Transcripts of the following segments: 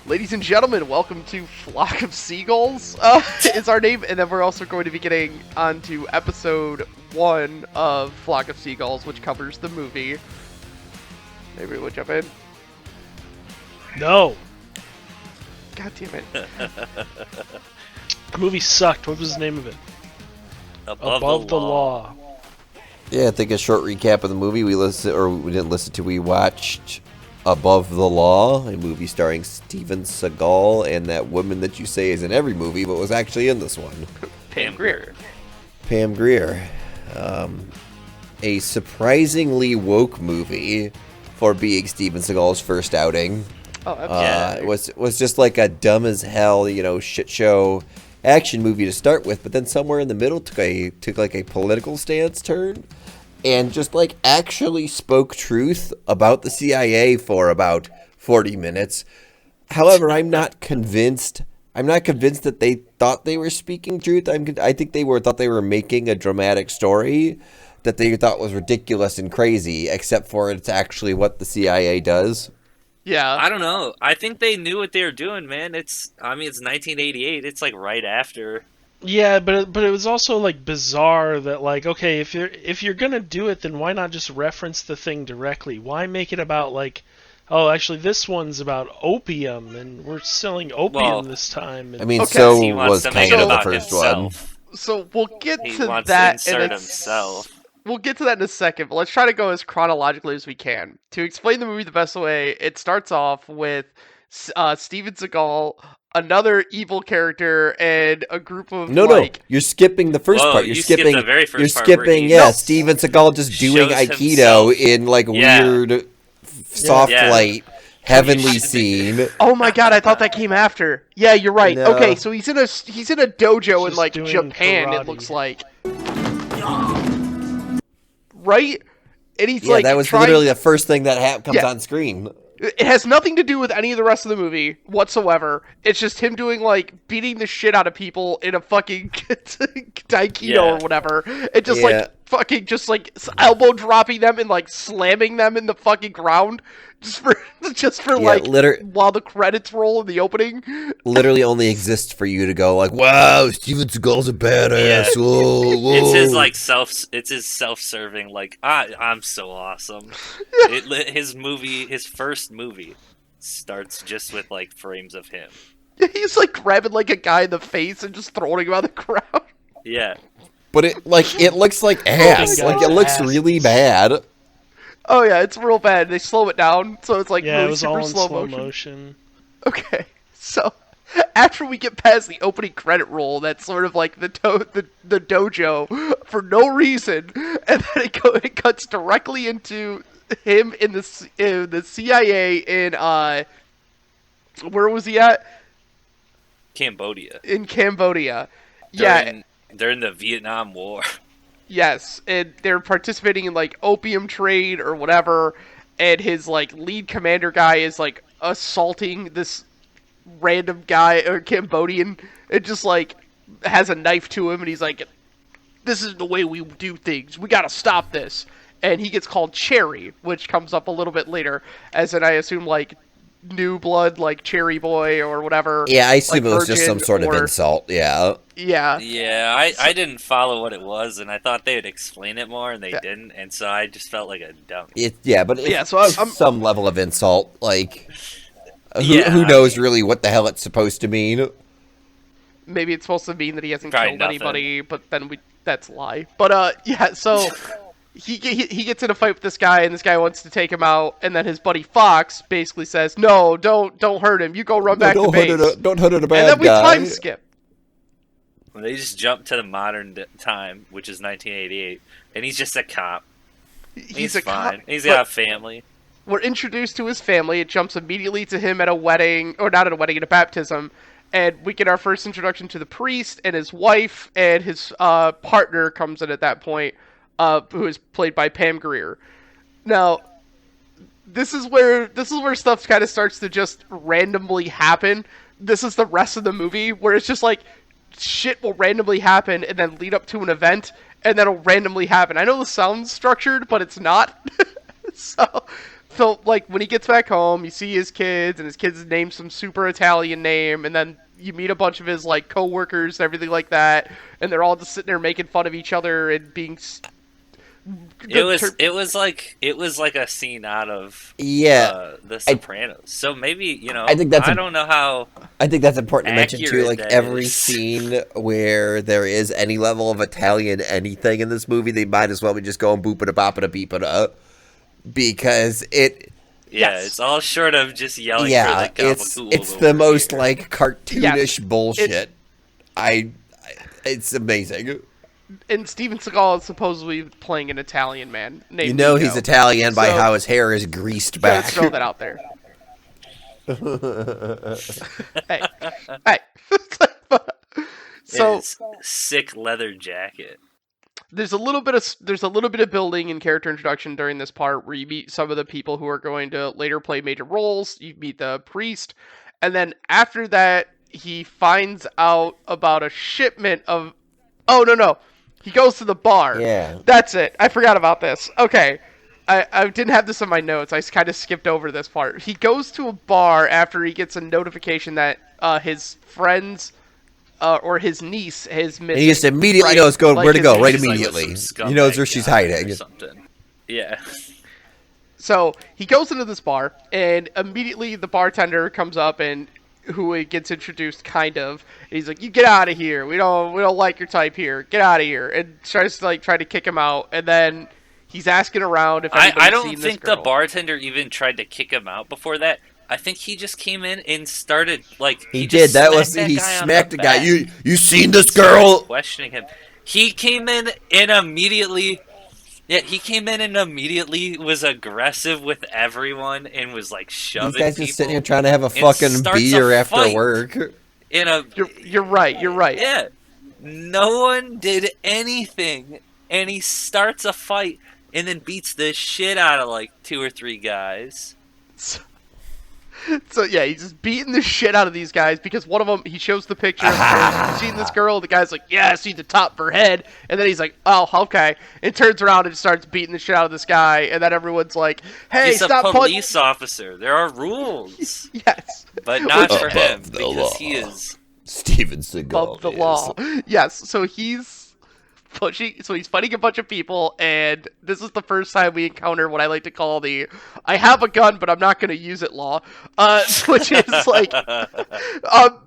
Ladies and gentlemen, welcome to Flock of Seagulls, is our name, and then we're also going to be getting onto episode 1 of Flock of Seagulls, which covers the movie. Maybe we'll jump in. No. God damn it. The movie sucked. What was the name of it? Above the Law. Yeah, I think a short recap of the movie we watched Above the Law, a movie starring Steven Seagal and that woman that you say is in every movie but was actually in this one. Pam Grier. Pam Grier. A surprisingly woke movie for being Steven Seagal's first outing. Oh, absolutely. It was just like a dumb as hell, shit show action movie to start with, but then somewhere in the middle took like a political stance turn. And just like actually spoke truth about the CIA for about 40 minutes. However, I'm not convinced that they thought they were speaking truth. I think they thought they were making a dramatic story that they thought was ridiculous and crazy, except for it's actually what the CIA does. Yeah. I don't know. I think they knew what they were doing, man. It's 1988. It's like right after. Yeah, but it was also like bizarre that like, okay, if you're gonna do it, then why not just reference the thing directly? Why make it about like, oh, actually this one's about opium and we're selling opium this time? And, I mean, Okay. so He wants was to kind make it of the about first himself. So we'll get He to wants that to insert in himself. We'll get to that in a second, but let's try to go as chronologically as we can. To explain the movie the best way, it starts off with Steven Seagal, another evil character, and a group of No, you're skipping the first part. You skipped the very first You're part where skipping, he Steven Seagal just doing shows Aikido himself. in like weird, soft Yeah. light, heavenly scene. Oh my god, I thought that came after. Yeah, you're right. No. Okay, so he's in a dojo in Just like doing Japan. It karate. looks like, right? And he's Yeah, like that was trying... literally the first thing that comes Yeah. on screen. It has nothing to do with any of the rest of the movie whatsoever. It's just him doing like beating the shit out of people in a fucking Aikido or whatever. It just Yeah. like fucking just like elbow dropping them and like slamming them in the fucking ground just for like while the credits roll in the opening. Literally only exists for you to go like, wow, Steven Seagal's a badass. Yeah. Whoa, whoa. It's his self-serving like I'm so awesome. His first movie starts just with like frames of him. He's like grabbing like a guy in the face and just throwing him on the ground. Yeah. But it looks like ass. God. Like it looks Ass. really bad. Oh yeah, it's real bad. They slow it down, so it's like yeah, really it was super all in slow motion. motion. Okay, so after we get past the opening credit roll, that's sort of like the dojo for no reason, and then it cuts directly into him in the CIA in where was he at? Cambodia. In Cambodia. Yeah. They're in the Vietnam War. Yes, and they're participating in like opium trade or whatever, and his like lead commander guy is like assaulting this random guy or Cambodian. It just like has a knife to him, and he's like, "This is the way we do things. We gotta stop this." And he gets called Cherry, which comes up a little bit later, as in I assume like new blood, like Cherry Boy or whatever. Yeah, I assume like it was just some sort of insult. Yeah. Yeah. Yeah, I didn't follow what it was, and I thought they would explain it more, and they didn't, and so I just felt like a dummy. So I'm some level of insult. Like, who knows really what the hell it's supposed to mean? Maybe it's supposed to mean that he hasn't Probably killed nothing. anybody, but then that's a lie. But yeah, so he gets in a fight with this guy, and this guy wants to take him out, and then his buddy Fox basically says, "No, don't hurt him. You go run back to base." Don't hurt a bad And then we guy. time skip. They just jump to the modern time, which is 1988, and he's just a cop. He's a fine. cop. He's but got a family. We're introduced to his family. It jumps immediately to him at a wedding, or not at a wedding, at a baptism. And we get our first introduction to the priest and his wife, and his partner comes in at that point, who is played by Pam Grier. Now, this is where stuff kind of starts to just randomly happen. This is the rest of the movie, where it's just like shit will randomly happen and then lead up to an event, and then it'll randomly happen. I know this sounds structured, but it's not. So So, like, when he gets back home, you see his kids, and his kids name some super Italian name, and then you meet a bunch of his, like, co-workers and everything like that, and they're all just sitting there making fun of each other and being... It was like a scene out of The Sopranos. So maybe, I don't know how. I think that's important to mention too. Like that every is. scene where there is any level of Italian anything in this movie, they might as well be just going boop it a bop it a beep it up, because it. Yeah, Yes. it's all short of just yelling. Yeah, for the it's the most here. like cartoonish bullshit. It's amazing. And Steven Seagal is supposedly playing an Italian man named You know Nico. he's Italian by So- how his hair is greased back. Let's throw that out there. Hey. Hey. So His sick leather jacket. there's a little bit of building and character introduction during this part where you meet some of the people who are going to later play major roles. You meet the priest, and then after that he finds out about a shipment of no. He goes to the bar. Yeah. That's it. I forgot about this. Okay. I didn't have this in my notes. I kind of skipped over this part. He goes to a bar after he gets a notification that his friends or his niece is missing. And he just immediately right? knows where to his go, niece right is, like, immediately. With some He knows scumbag where she's guy or hiding. something. Yeah. So he goes into this bar, and immediately the bartender comes up and who gets introduced, kind of. And he's like, "You get out of here. We don't like your type here. Get out of here." And tries to try to kick him out, and then he's asking around if anybody's I seen don't this think girl. the bartender even tried to kick him out before that. I think he just came in and started He just did. That smacked was that he guy on smacked the the guy. back. You seen this Started girl? questioning him. He came in and immediately was aggressive with everyone and was like shoving These guys people. just sitting here trying to have a and fucking starts a beer after fight. work. In a You're right. You're right. yeah, no one did anything, and he starts a fight and then beats the shit out of like 2 or 3 guys. So yeah, he's just beating the shit out of these guys because one of them, he shows the picture and says, "You seen this girl?" The guy's like, "Yeah, I see the top of her head." And then he's like, "Oh, okay." And turns around and starts beating the shit out of this guy. And then everyone's like, "Hey, He's stop a punching!" police officer. There are rules, Yes, but not for Above him the because law. he is. Steven Seagal. above the law. Yes, so he's he's fighting a bunch of people, and this is the first time we encounter what I like to call the "I have a gun, but I'm not going to use it" law, which is like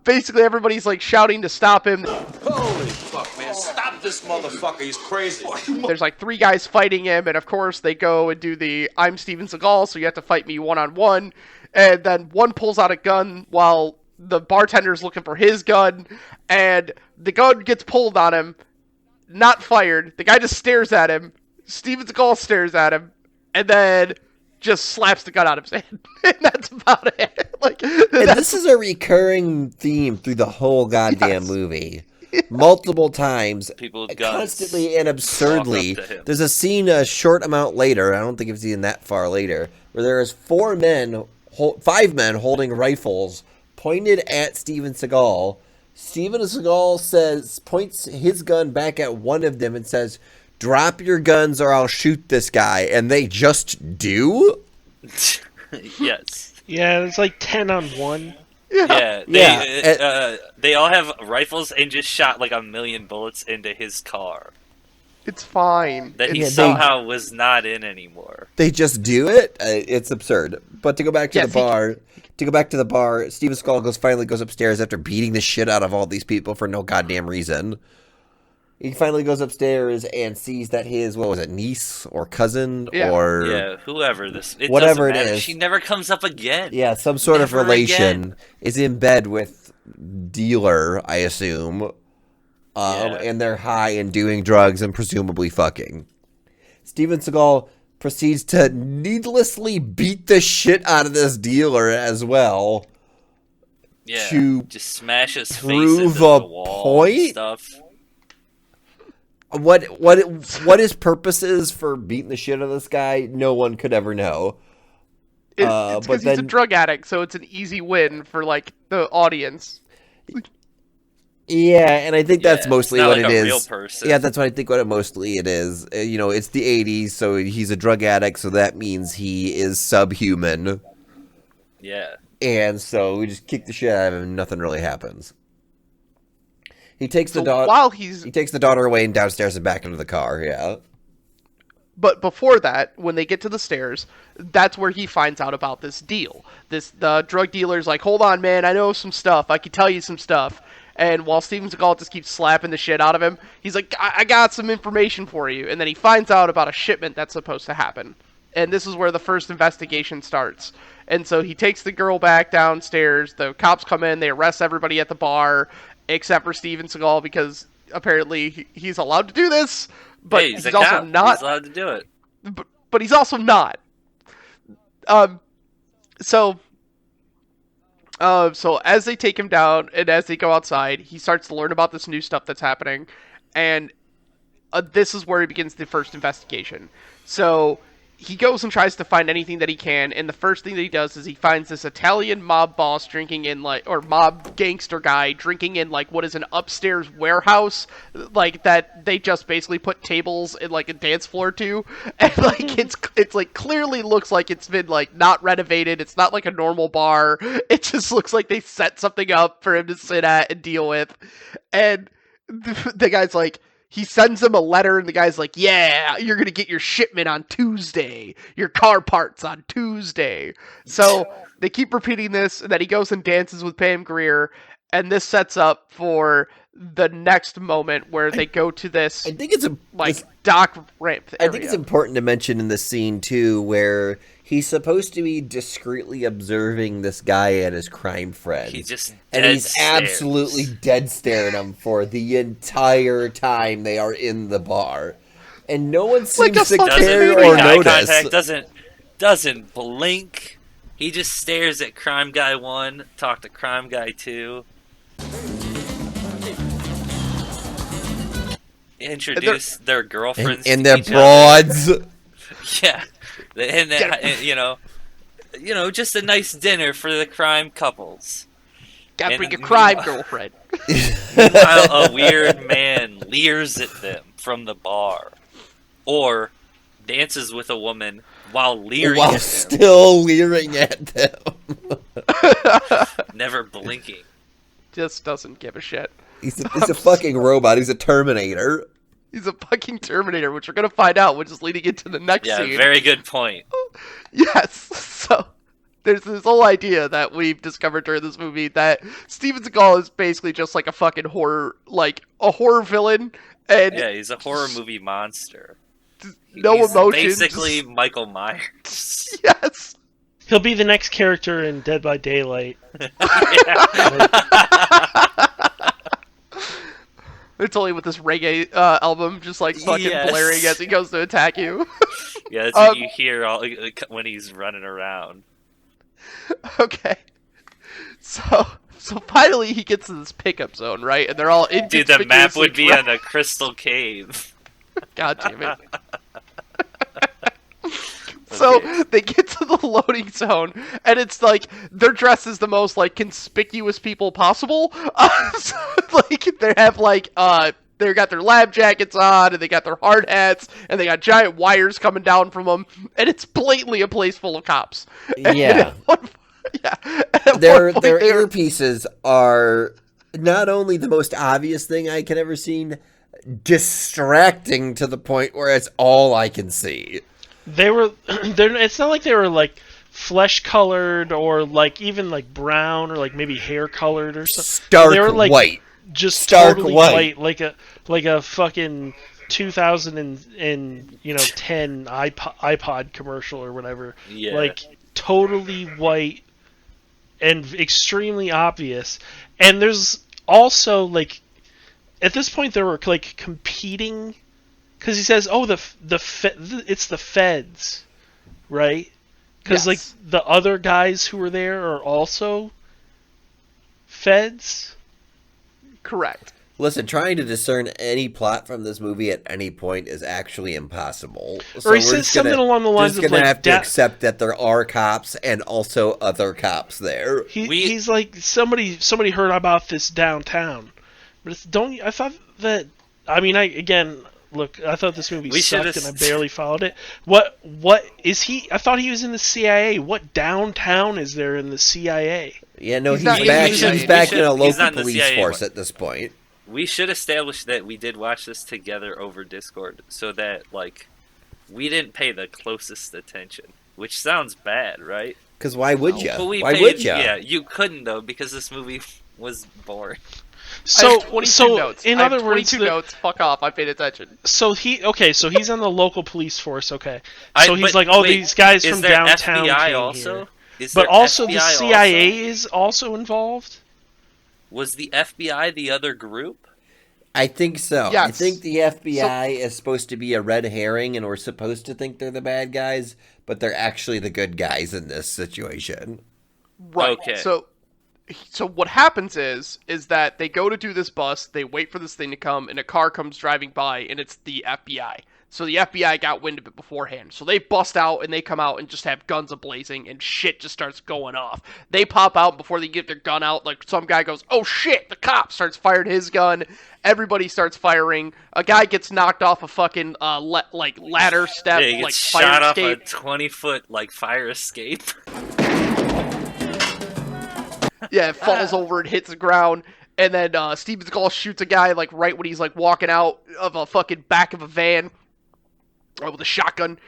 basically everybody's like shouting to stop him. Holy fuck, man. Stop this motherfucker. He's crazy. There's like 3 guys fighting him, and of course they go and do the "I'm Steven Seagal, so you have to fight me one-on-one," and then one pulls out a gun while the bartender's looking for his gun, and the gun gets pulled on him. Not fired. The guy just stares at him. Steven Seagal stares at him, and then just slaps the gun out of his hand. And that's about it. And this is a recurring theme through the whole goddamn Yes. movie. Multiple times. People with guns Constantly and absurdly. walk up to him. There's a scene a short amount later, I don't think it's even that far later, where there is 5 men holding rifles pointed at Steven Seagal. Steven Seagal points his gun back at one of them and says, "Drop your guns or I'll shoot this guy." And they just do? Yes. Yeah, it's like 10 on 1. Yeah. Yeah, They all have rifles and just shot like 1,000,000 bullets into his car It's fine. that he Yeah, they- somehow was not in anymore. They just do it? It's absurd. But to go back to Yes, the bar, Steven Seagal finally goes upstairs after beating the shit out of all these people for no goddamn reason. He finally goes upstairs and sees that his, niece or cousin Yeah. or Yeah, whoever this, Whatever it doesn't matter. is. She never comes up again. yeah, some sort of Never relation again. is in bed with dealer, I assume. Yeah. And they're high and doing drugs and presumably fucking. Steven Seagal proceeds to needlessly beat the shit out of this dealer as well. Yeah, To just smash his face prove into a the wall point? and stuff. What his purpose is for beating the shit out of this guy, no one could ever know. It's but because he's a then- drug addict, so it's an easy win for the audience. Yeah, and I think that's Yeah, mostly it's not what like it a real is. person. Yeah, that's what I think what it mostly it is. It's the 80s, so he's a drug addict, so that means he is subhuman. Yeah. And so we just kick the shit out of him and nothing really happens. He takes the So daughter while he's he takes the daughter away and downstairs and back into the car, yeah. But before that, when they get to the stairs, that's where he finds out about this deal. The drug dealer's like, "Hold on, man, I know some stuff. I can tell you some stuff." And while Steven Seagal just keeps slapping the shit out of him, he's like, I got some information for you." And then he finds out about a shipment that's supposed to happen. And this is where the first investigation starts. And so he takes the girl back downstairs. The cops come in. They arrest everybody at the bar, except for Steven Seagal, because apparently he's allowed to do this. But Hey, he's a also cop. not. He's allowed to do it. But he's also not. Um, so, so as they take him down and as they go outside, he starts to learn about this new stuff that's happening, and this is where he begins the first investigation. So he goes and tries to find anything that he can, and the first thing that he does is he finds this Italian mob boss drinking in or mob gangster guy drinking in what is an upstairs warehouse, that they just basically put tables in a dance floor to, and it's clearly looks like it's been not renovated. It's not like a normal bar. It just looks like they set something up for him to sit at and deal with, and the guy's like. He sends him a letter, and the guy's like, "Yeah, you're going to get your shipment on Tuesday. Your car parts on Tuesday." So they keep repeating this, and then he goes and dances with Pam Grier, and this sets up for the next moment where they go to this, I think it's dock ramp area. I think it's important to mention in the scene, too, where he's supposed to be discreetly observing this guy and his crime friend. He just and dead he's stares. absolutely dead staring him for the entire time they are in the bar. And no one seems to care Doesn't or make eye notice. contact, doesn't blink. He just stares at Crime Guy 1, talk to Crime Guy 2. Introduce their girlfriends and to their each broads. other. Yeah. And, just a nice dinner for the crime couples. Gotta bring a crime girlfriend. Meanwhile, a weird man leers at them from the bar. Or dances with a woman while leering at them. Still leering at them. Never blinking. Just doesn't give a shit. He's a fucking robot. He's a Terminator. He's a fucking Terminator, which we're gonna find out, which is leading into the next scene. Yeah, very good point. Yes. So there's this whole idea that we've discovered during this movie that Steven Seagal is basically just like a fucking horror, a horror villain, and Yeah, he's a horror movie monster. No He's emotions. basically Michael Myers. Yes. He'll be the next character in Dead by Daylight. It's only with this reggae album just fucking Yes. blaring as he goes to attack you. Yeah, that's what you hear when he's running around. Okay. So finally he gets to this pickup zone, right? And they're all Dude, the map would be inconspicuously on the Crystal Cave. God damn it. So they get to the loading zone, and it's they're dressed as the most conspicuous people possible. So, they have they got their lab jackets on, and they got their hard hats, and they got giant wires coming down from them, and it's blatantly a place full of cops. Yeah. Their earpieces are not only the most obvious thing I can ever seen, distracting to the point where it's all I can see. They were. It's not like they were flesh colored or even brown or maybe hair colored or something. Stark They were white. Just Stark totally white. like a fucking 2010 iPod commercial or whatever. Yeah. Totally white and extremely obvious. And there's also at this point there were competing. Because he says, "Oh, it's the feds, right?" Because Yes. the other guys who were there are also feds. Correct. Listen, trying to discern any plot from this movie at any point is actually impossible. Or he says something along the lines of We're just gonna have to accept that there are cops and also other cops there. He's like somebody heard about this downtown. But I thought that. I mean, look. I thought this movie We sucked, should've- and I barely followed it. What is he? I thought he was in the CIA. What downtown is there in the CIA? Yeah, no, He's he's not in back. the CIA. He's back in a He's local not in the police CIA force anymore. at this point. We should establish that we did watch this together over Discord, so that like we didn't pay the closest attention. Which sounds bad, right? Because why would you? But we Why paid, would you? Yeah, you couldn't though because this movie was boring. I have 22 notes. In I have other words, 22 notes. Fuck off. I paid attention. so he's on the local police force. Okay, I- so he's but like, oh, wait, these guys is from there downtown FBI came also? here. Is But there also the FBI CIA also? is also involved. Was the FBI the other group? I think so. I Yes. think the FBI is supposed to be a red herring, and we're supposed to think they're the bad guys, but they're actually the good guys in this situation. Right. Okay. So what happens is that they go to do this bust, they wait for this thing to come, and a car comes driving by, and it's the FBI. So the FBI got wind of it beforehand. So they bust out, and they come out and just have guns a-blazing, and shit just starts going off. They pop out before they get their gun out, like some guy goes, oh shit, the cop starts firing his gun. Everybody starts firing. A guy gets knocked off a fucking, ladder step, Yeah, he like gets fire shot off escape. a 20-foot like fire escape. Yeah, it falls over and hits the ground, and then Steven Seagal shoots a guy like right when he's like walking out of a fucking back of a van with a shotgun.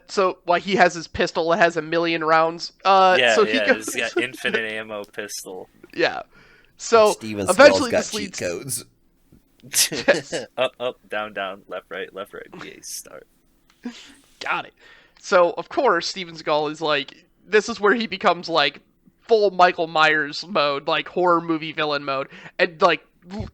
So like he has his pistol that has 1,000,000 rounds. So he goes, he's got infinite ammo pistol. yeah. So Steven eventually Seagal's got this cheat leads. codes. Up, down, left, right, BA start. Got it. So of course Steven Seagal is like, this is where he becomes like full Michael Myers mode, like horror movie villain mode, and like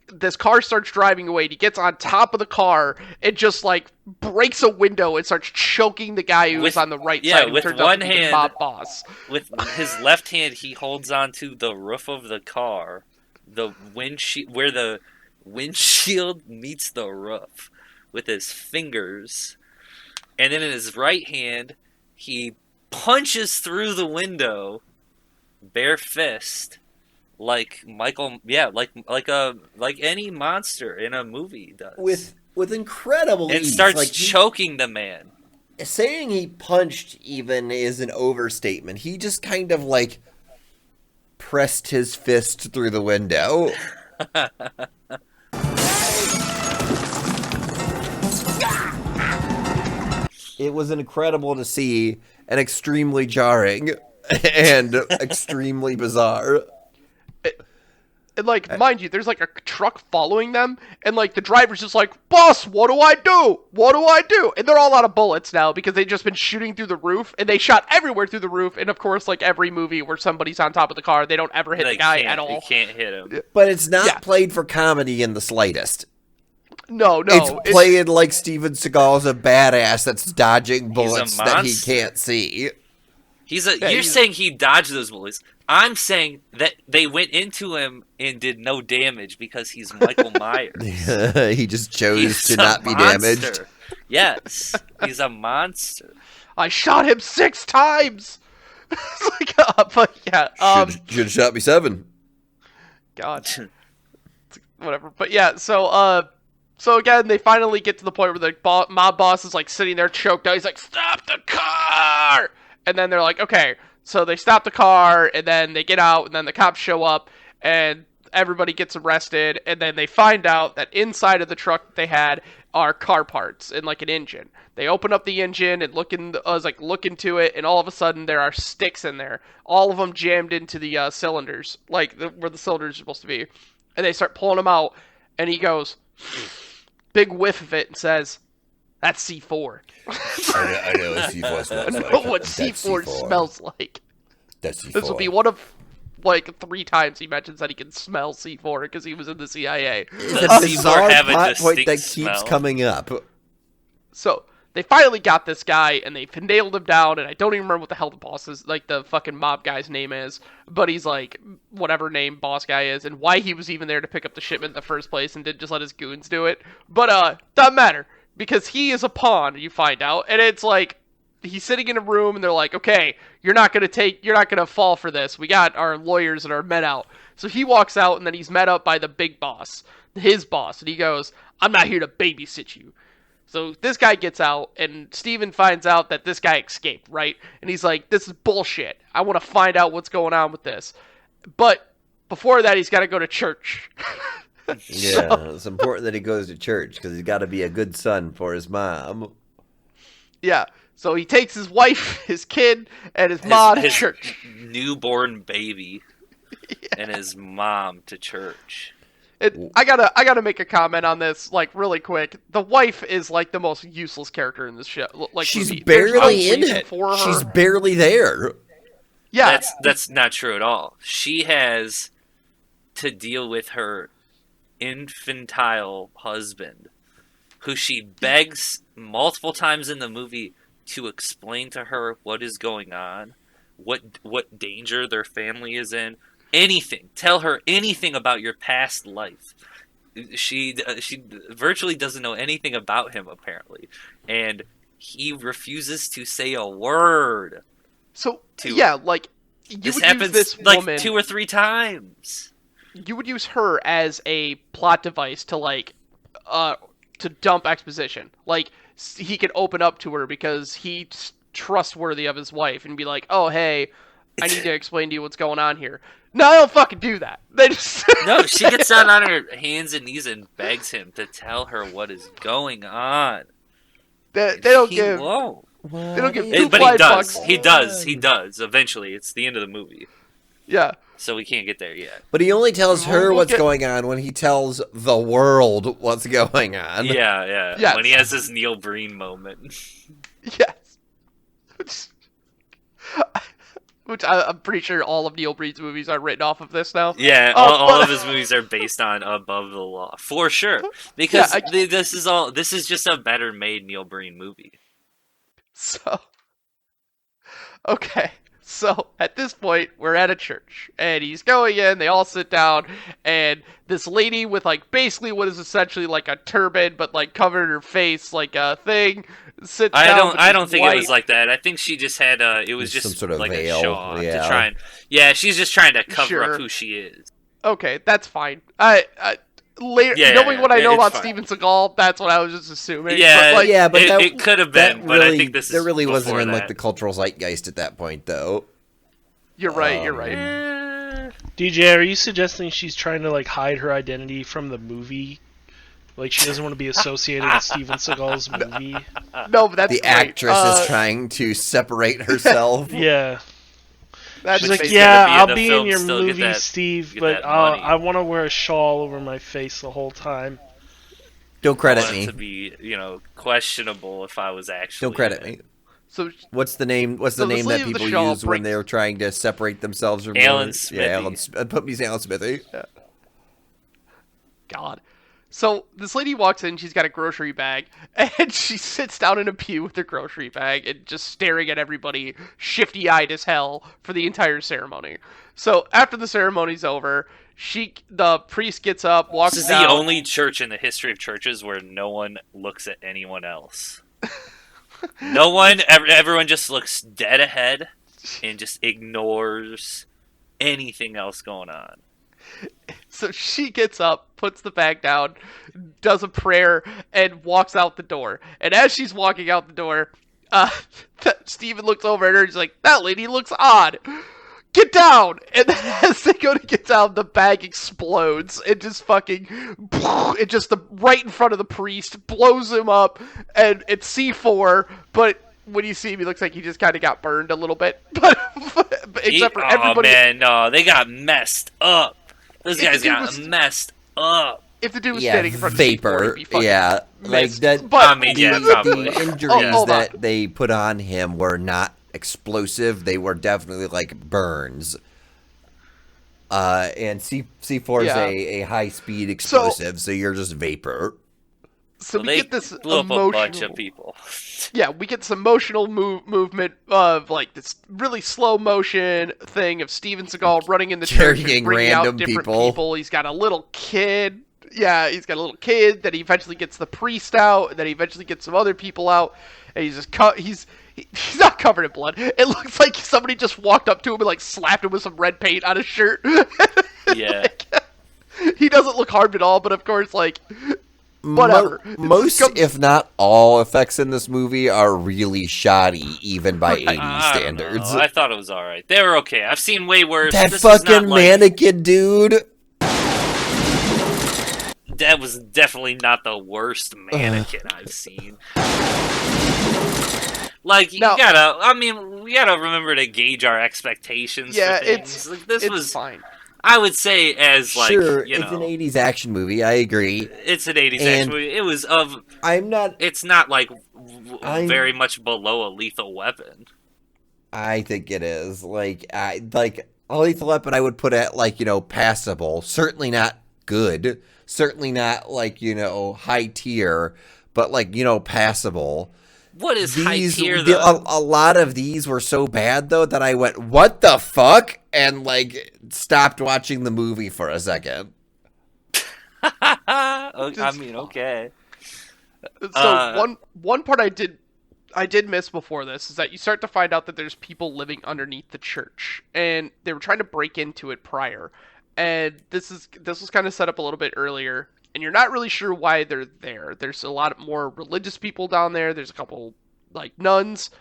this car starts driving away, and he gets on top of the car and just like breaks a window and starts choking the guy who's on the right side, who with turns out one to be the hand- mob boss. With his left hand, he holds onto the roof of the car, the windshield, where the windshield meets the roof, with his fingers, and then in his right hand, he punches through the window, bare fist, like Michael, like any monster in a movie does, With incredible and ease. starts Like, choking the man. saying he punched even is an overstatement. He just kind of like pressed his fist through the window. It was incredible to see and extremely jarring and extremely bizarre. And like, mind you, there's like a truck following them, and like the driver's just like, boss, what do I do? What do I do? And they're all out of bullets now because they've just been shooting through the roof, and they shot everywhere through the roof. And of course, like every movie where somebody's on top of the car, they don't ever hit the guy at all. You can't hit him. But it's not Yeah. played for comedy in the slightest. No, It's played like Steven Seagal's a badass that's dodging bullets that he monster. can't see. You're saying he dodged those bullets. I'm saying that they went into him and did no damage because he's Michael Myers. He just chose He's to a not be monster. damaged. Yes, he's a monster. I shot him 6 times. It's like, but yeah, Should have shot me 7. God, whatever. But yeah, so again, they finally get to the point where the mob boss is like sitting there choked out. He's like, "Stop the car!" And then they're like, "Okay." So they stop the car, and then they get out, and then the cops show up, and everybody gets arrested. And then they find out that inside of the truck they had are car parts and like an engine. They open up the engine and look into it, and all of a sudden there are sticks in there, all of them jammed into the cylinders, like where the cylinders are supposed to be. And they start pulling them out, and he goes, big whiff of it, and says, "That's C4." I know what C4 smells I know like. what That's C4 smells like. That's C4. This will be one of like 3 times he mentions that he can smell C4 because he was in the CIA. It's a C4 bizarre have a plot point that distinct keeps smell. coming up. So they finally got this guy, and they nailed him down, and I don't even remember what the hell the boss is, like the fucking mob guy's name is, but he's like whatever name boss guy is, and why he was even there to pick up the shipment in the first place and didn't just let his goons do it. But doesn't matter, because he is a pawn, you find out, and it's like he's sitting in a room, and they're like, "Okay, you're not gonna fall for this. We got our lawyers and our men out." So he walks out, and then he's met up by the big boss. his boss, and he goes, "I'm not here to babysit you." So this guy gets out, and Steven finds out that this guy escaped, right? And he's like, "This is bullshit. I want to find out what's going on with this." But before that, he's got to go to church. Yeah, it's important that he goes to church because he's got to be a good son for his mom. Yeah. So he takes his wife, his kid, and his mom to church. Newborn baby and his mom to church. I gotta make a comment on this, like, really quick. The wife is like the most useless character in this show. Like, She's movie. barely in it. For her. She's barely there. Yeah, That's not true at all. She has to deal with her infantile husband, who she begs multiple times in the movie to explain to her what is going on, what danger their family is in. Anything. Tell her anything about your past life. She virtually doesn't know anything about him, apparently. And he refuses to say a word. So, to yeah, her. like, you This would happens use this like woman... 2 or 3 times. You would use her as a plot device to, like, to dump exposition. Like, he could open up to her because he's trustworthy of his wife and be like, "Oh, hey, I need to explain to you what's going on here." No, they don't fucking do that. They just... No, she gets down on her hands and knees and begs him to tell her what is going on. They don't He give... won't. They don't give two But he flying does. fucks. He does. Eventually, it's the end of the movie, Yeah. so we can't get there yet. But he only tells her We'll what's get- going on when he tells the world what's going on. Yeah. Yes. When he has this Neil Breen moment. Yes. Which I'm pretty sure all of Neil Breen's movies are written off of this now. Yeah, Oh, all but- of his movies are based on Above the Law, for sure. Because Yeah, this is just a better made Neil Breen movie. So, okay. So, at this point, we're at a church, and he's going in, they all sit down, and this lady with, like, basically what is essentially, like, a turban, but, like, covered her face, like, a thing, sits down. I don't think white. it was like that. I think she just had it was Just just some sort of like veil, a shawl yeah. to try and she's just trying to cover Sure. up who she is. Okay, that's fine. Later, Yeah, knowing what I know it's about fine. Steven Seagal, that's what I was just assuming. Yeah, but, like, Yeah, but it could have been, that but I really- think this is that really wasn't before in like that. the cultural zeitgeist at that point, though. you're right, you're right. DJ, are you suggesting she's trying to like hide her identity from the movie? Like she doesn't want to be associated with Steven Seagal's movie? No, but that's The great. actress is trying to separate herself. Yeah. That's She's like, basically- yeah, be in I'll the be in film, your still get movie, that- Steve, get but that money." I want to wear a shawl over my face the whole time. Don't I credit want it me. to be, questionable if I was actually. Don't credit in it. me. So What's the name? What's the So the name that sleeve of the people shawl use when breaks- they're trying to separate themselves from Alan others? Smithy. Yeah, put me as Alan Smithy. God. So this lady walks in, she's got a grocery bag, and she sits down in a pew with her grocery bag and just staring at everybody, shifty-eyed as hell, for the entire ceremony. So after the ceremony's over, the priest gets up, walks This is down. the only church in the history of churches where no one looks at anyone else. No one, everyone just looks dead ahead and just ignores anything else going on. So she gets up, puts the bag down, does a prayer, and walks out the door. And as she's walking out the door, Steven looks over at her and he's like, "That lady looks odd. Get down!" And then as they go to get down, the bag explodes. It just fucking... It just right in front of the priest, blows him up, and it's C4, but when you see him, he looks like he just kind of got burned a little bit. But except for everybody... Oh man, no, they got messed up. Those If guys the dude got was- messed up. If the dude was Yeah, standing in front of C4, vapor. he'd be fucking Yeah, like missed. that. But I mean, yeah, the probably. injuries Oh, hold on. that they put on him were not explosive. They were definitely like burns. And C4 is Yeah. a high speed explosive, so you're just vapor. So Well, we they get this blew up a bunch emotional... of people. Yeah, we get this emotional movement of like this really slow motion thing of Steven Seagal running in the church and Carrying bringing out random different people. He's got a little kid. Yeah, he's got a little kid. That he eventually gets the priest out. And then he eventually gets some other people out. And he's just he's not covered in blood. It looks like somebody just walked up to him and like slapped him with some red paint on his shirt. Yeah. he doesn't look harmed at all. But of course, like, whatever. Most, if not all, effects in this movie are really shoddy, even by 80s I don't standards. know. I thought it was alright. They were okay. I've seen way worse. That This was not fucking like- mannequin dude. That was definitely not the worst mannequin I've seen. Like, we gotta remember to gauge our expectations Yeah, for things. Like, this it's was fine. I would say as like Sure, you it's know, an 80s action movie. I agree. it's an 80s And action movie. It was of. I'm not. It's not like I'm- very much below a Lethal Weapon. I think it is a Lethal Weapon. I would put at passable. Certainly not good. Certainly not high tier, but passable. What is high tier the- though? a lot of these were so bad though that I went, "What the fuck?" and stopped watching the movie for a second. Okay. So one part I did miss before this is that you start to find out that there's people living underneath the church, and they were trying to break into it prior. And this was kind of set up a little bit earlier, and you're not really sure why they're there. There's a lot more religious people down there. There's a couple nuns.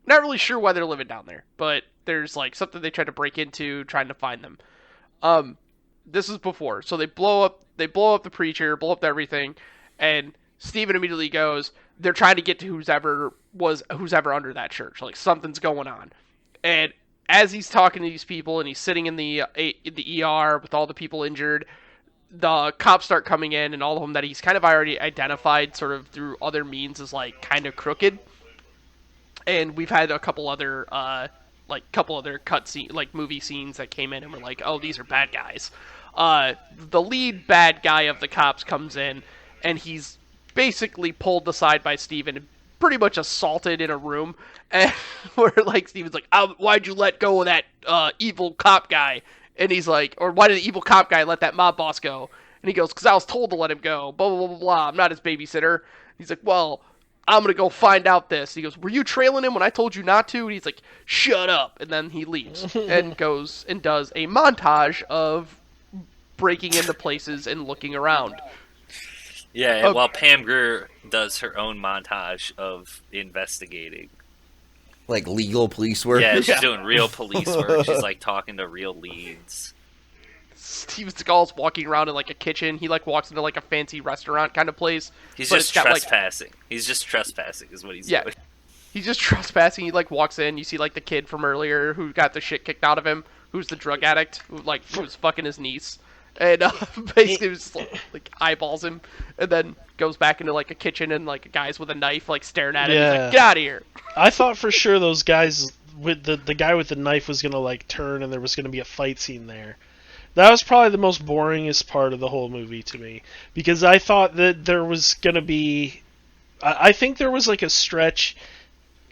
Not really sure why they're living down there, but there's something they try to break into, trying to find them. This is before, so they blow up the preacher, blow up everything, and Steven immediately goes, they're trying to get to who's ever under that church. Something's going on. And as he's talking to these people and he's sitting in the ER with all the people injured, the cops start coming in, and all of them that he's kind of already identified sort of through other means as kind of crooked. And we've had a couple other cutscene movie scenes that came in and were like, oh, these are bad guys. The lead bad guy of the cops comes in, and he's basically pulled aside by Steven and pretty much assaulted in a room, and where Steven's like, why'd you let go of that evil cop guy? And he's like, or why did the evil cop guy let that mob boss go? And he goes, because I was told to let him go, blah, blah, blah, blah, blah. I'm not his babysitter. He's like, well, I'm going to go find out this. He goes, were you trailing him when I told you not to? And he's like, shut up. And then he leaves and goes and does a montage of breaking into places and looking around. Yeah, while Pam Grier does her own montage of investigating. Legal police work. Yeah, she's doing real police work. She's talking to real leads. Steven Seagal's walking around in a kitchen. He walks into a fancy restaurant kind of place. He's but just trespassing. He's just trespassing is what he's doing. He's just trespassing. He walks in. You see the kid from earlier who got the shit kicked out of him, who's the drug addict who was fucking his niece. And basically just eyeballs him, and then goes back into a kitchen, and a guy's with a knife staring at him. He's like, get out of here. I thought for sure those guys with the guy with the knife was gonna turn, and there was gonna be a fight scene there. That was probably the most boringest part of the whole movie to me, because I thought that there was gonna be. I think there was a stretch.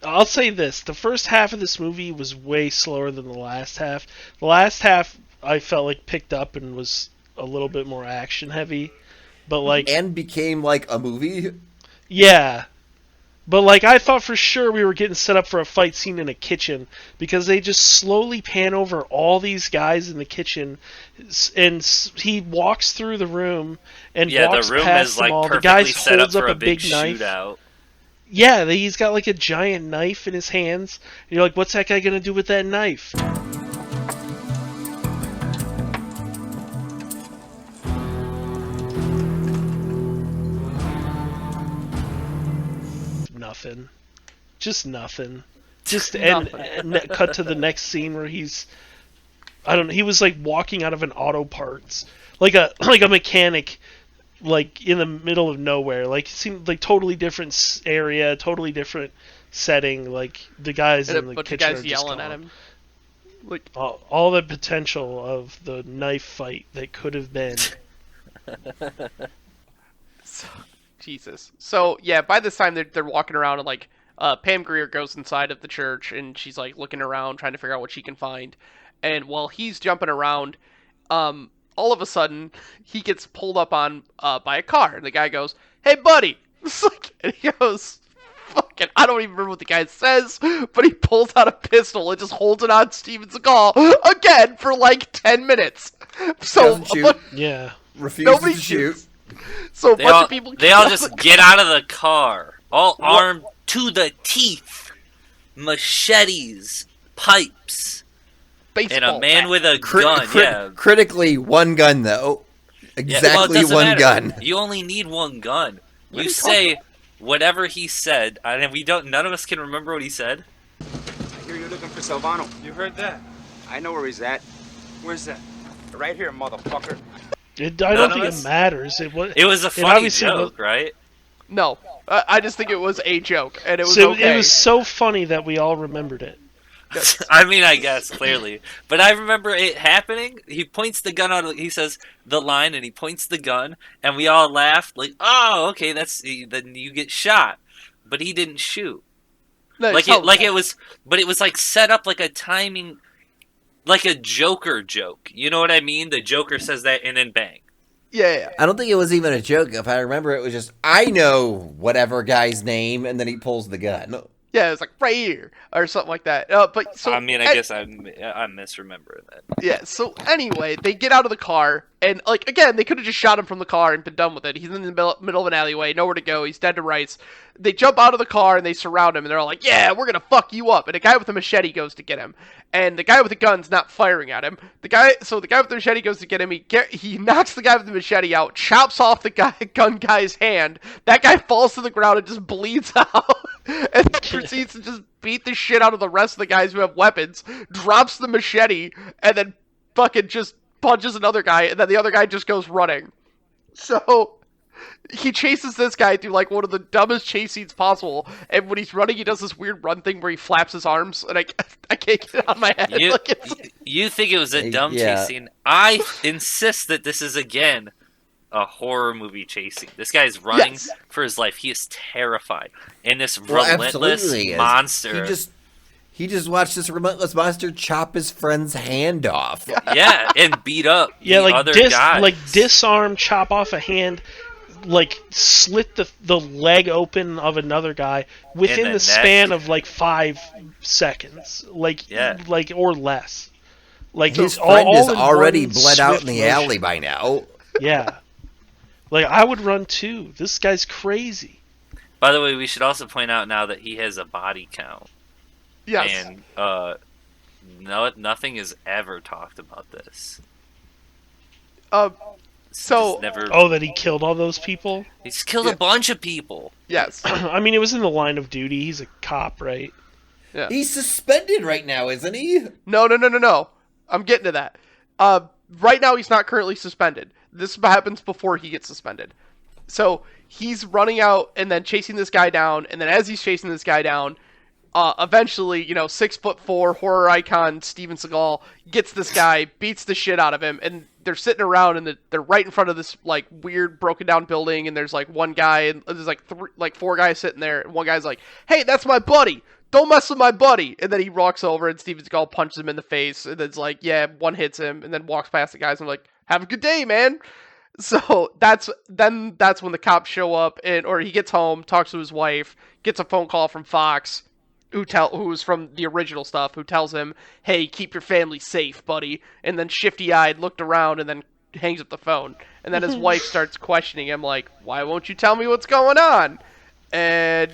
I'll say this: the first half of this movie was way slower than the last half. The last half I felt picked up and was a little bit more action heavy, but and became a movie. Yeah, but I thought for sure we were getting set up for a fight scene in a kitchen, because they just slowly pan over all these guys in the kitchen, and he walks through the room and walks the room past is them all. The perfectly guy set holds up up for a big knife. shootout. Yeah, he's got a giant knife in his hands. And you're like, what's that guy gonna do with that knife? Nothing. Just nothing. Just and cut to the next scene where he's, I don't know, he was walking out of an auto parts, like a mechanic, in the middle of nowhere. It seemed totally different area, totally different setting. The guys in the kitchen guys are just yelling gone. at him. All the potential of the knife fight that could have been. Jesus. So yeah, by this time they're walking around, and Pam Grier goes inside of the church, and she's looking around trying to figure out what she can find. And while he's jumping around, all of a sudden he gets pulled up on by a car, and the guy goes, "Hey buddy," and he goes, "Fucking," I don't even remember what the guy says, but he pulls out a pistol and just holds it on Steven Seagal again for 10 minutes. So Doesn't shoot. Yeah. Refuses Nobody to shoot. shoots. So a They bunch all, of people. they all just get out of the car, all armed to the teeth, machetes, pipes, and a baseball man bat. with a gun. Yeah, Critically, one gun though. yeah. Well, it Exactly doesn't one matter. gun. You only need one gun. What are You you talking say whatever he said, and we don't. None of us can remember what he said. I hear you're looking for Salvano. You heard that? I know where he's at. Where's that? Right here, motherfucker. I None don't of think us? it matters. It was. It was a funny obviously joke, right? No, I just think it was a joke, and it was So okay. it was so funny that we all remembered it. I mean, I guess clearly, but I remember it happening. He points the gun out. He says the line, and he points the gun, and we all laughed like, "Oh, okay, then you get shot." But he didn't shoot. No, It was, but it was like set up like a timing, like a Joker joke. You know what I mean? The Joker says that, and then bang. Yeah. I don't think it was even a joke. If I remember, it was just, I know whatever guy's name, and then he pulls the gun. Yeah, it was like right here or something like that. But so I mean, I guess I'm misremembering that. yeah. So anyway, they get out of the car, and like again, they could have just shot him from the car and been done with it. He's in the middle of an alleyway, nowhere to go. He's dead to rights. They jump out of the car and they surround him, and they're all like, "Yeah, we're gonna fuck you up." And a guy with a machete goes to get him, and the guy with the gun's not firing at him. The guy with the machete goes to get him. He knocks the guy with the machete out, chops off the gun guy's hand. That guy falls to the ground and just bleeds out, and then proceeds to just beat the shit out of the rest of the guys who have weapons. Drops the machete, and then fucking just punches another guy, and then the other guy just goes running. So he chases this guy through like one of the dumbest chase scenes possible, and when he's running, he does this weird run thing where he flaps his arms, and I can't get it on my head. You think it was a dumb Yeah. chase scene? I insist that this is again a horror movie chase scene. This guy's running Yes. for his life. He is terrified, and this Well, relentless absolutely is. monster. He just watched this relentless monster chop his friend's hand off. Yeah, and beat up Yeah, the like other guys. disarm, chop off a hand, like slit the leg open of another guy within the the neck. span of like 5 seconds, Yeah. or less. Like His all- friend all is in already one bled out in swift the motion. alley by now. Yeah, like I would run too. This guy's crazy. By the way, we should also point out now that he has a body count, Yes. and nothing is ever talked about this. So It's never. Oh, that he killed all those people. He's killed Yeah. a bunch of people. yes. I mean, it was in the line of duty. He's a cop, right? He's suspended right now, isn't he? No. I'm getting to that. Right now he's not currently suspended. This happens before he gets suspended. So he's running out and then chasing this guy down, and then as he's chasing this guy down, eventually, 6'4" horror icon Steven Seagal gets this guy, beats the shit out of him, and they're sitting around and they're right in front of this like weird broken down building, and there's like one guy and there's like 4 guys sitting there, and one guy's like, "Hey, that's my buddy. Don't mess with my buddy." And then he walks over and Steven Seagal punches him in the face, and it's like, yeah, one hits him, and then walks past the guys and I'm like, "Have a good day, man." So that's when the cops show up, or he gets home, talks to his wife, gets a phone call from Fox, who's from the original stuff, who tells him, "Hey, keep your family safe, buddy." And then shifty-eyed looked around and then hangs up the phone. And then his wife starts questioning him like, "Why won't you tell me what's going on?" And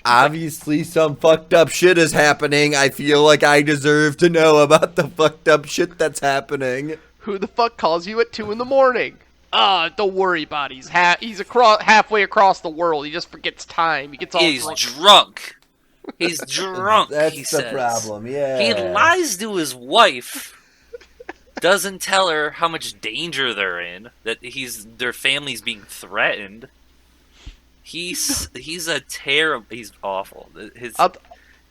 Obviously, some fucked up shit is happening. I feel like I deserve to know about the fucked up shit that's happening. "Who the fuck calls you at 2 a.m? Don't worry about it. He's halfway across the world. He just forgets time. He gets all He's drunk." drunk. He's drunk. That's he the says. problem, yeah. He lies to his wife. Doesn't tell her how much danger they're in. That their family's being threatened. He's awful. I'll tell you the truth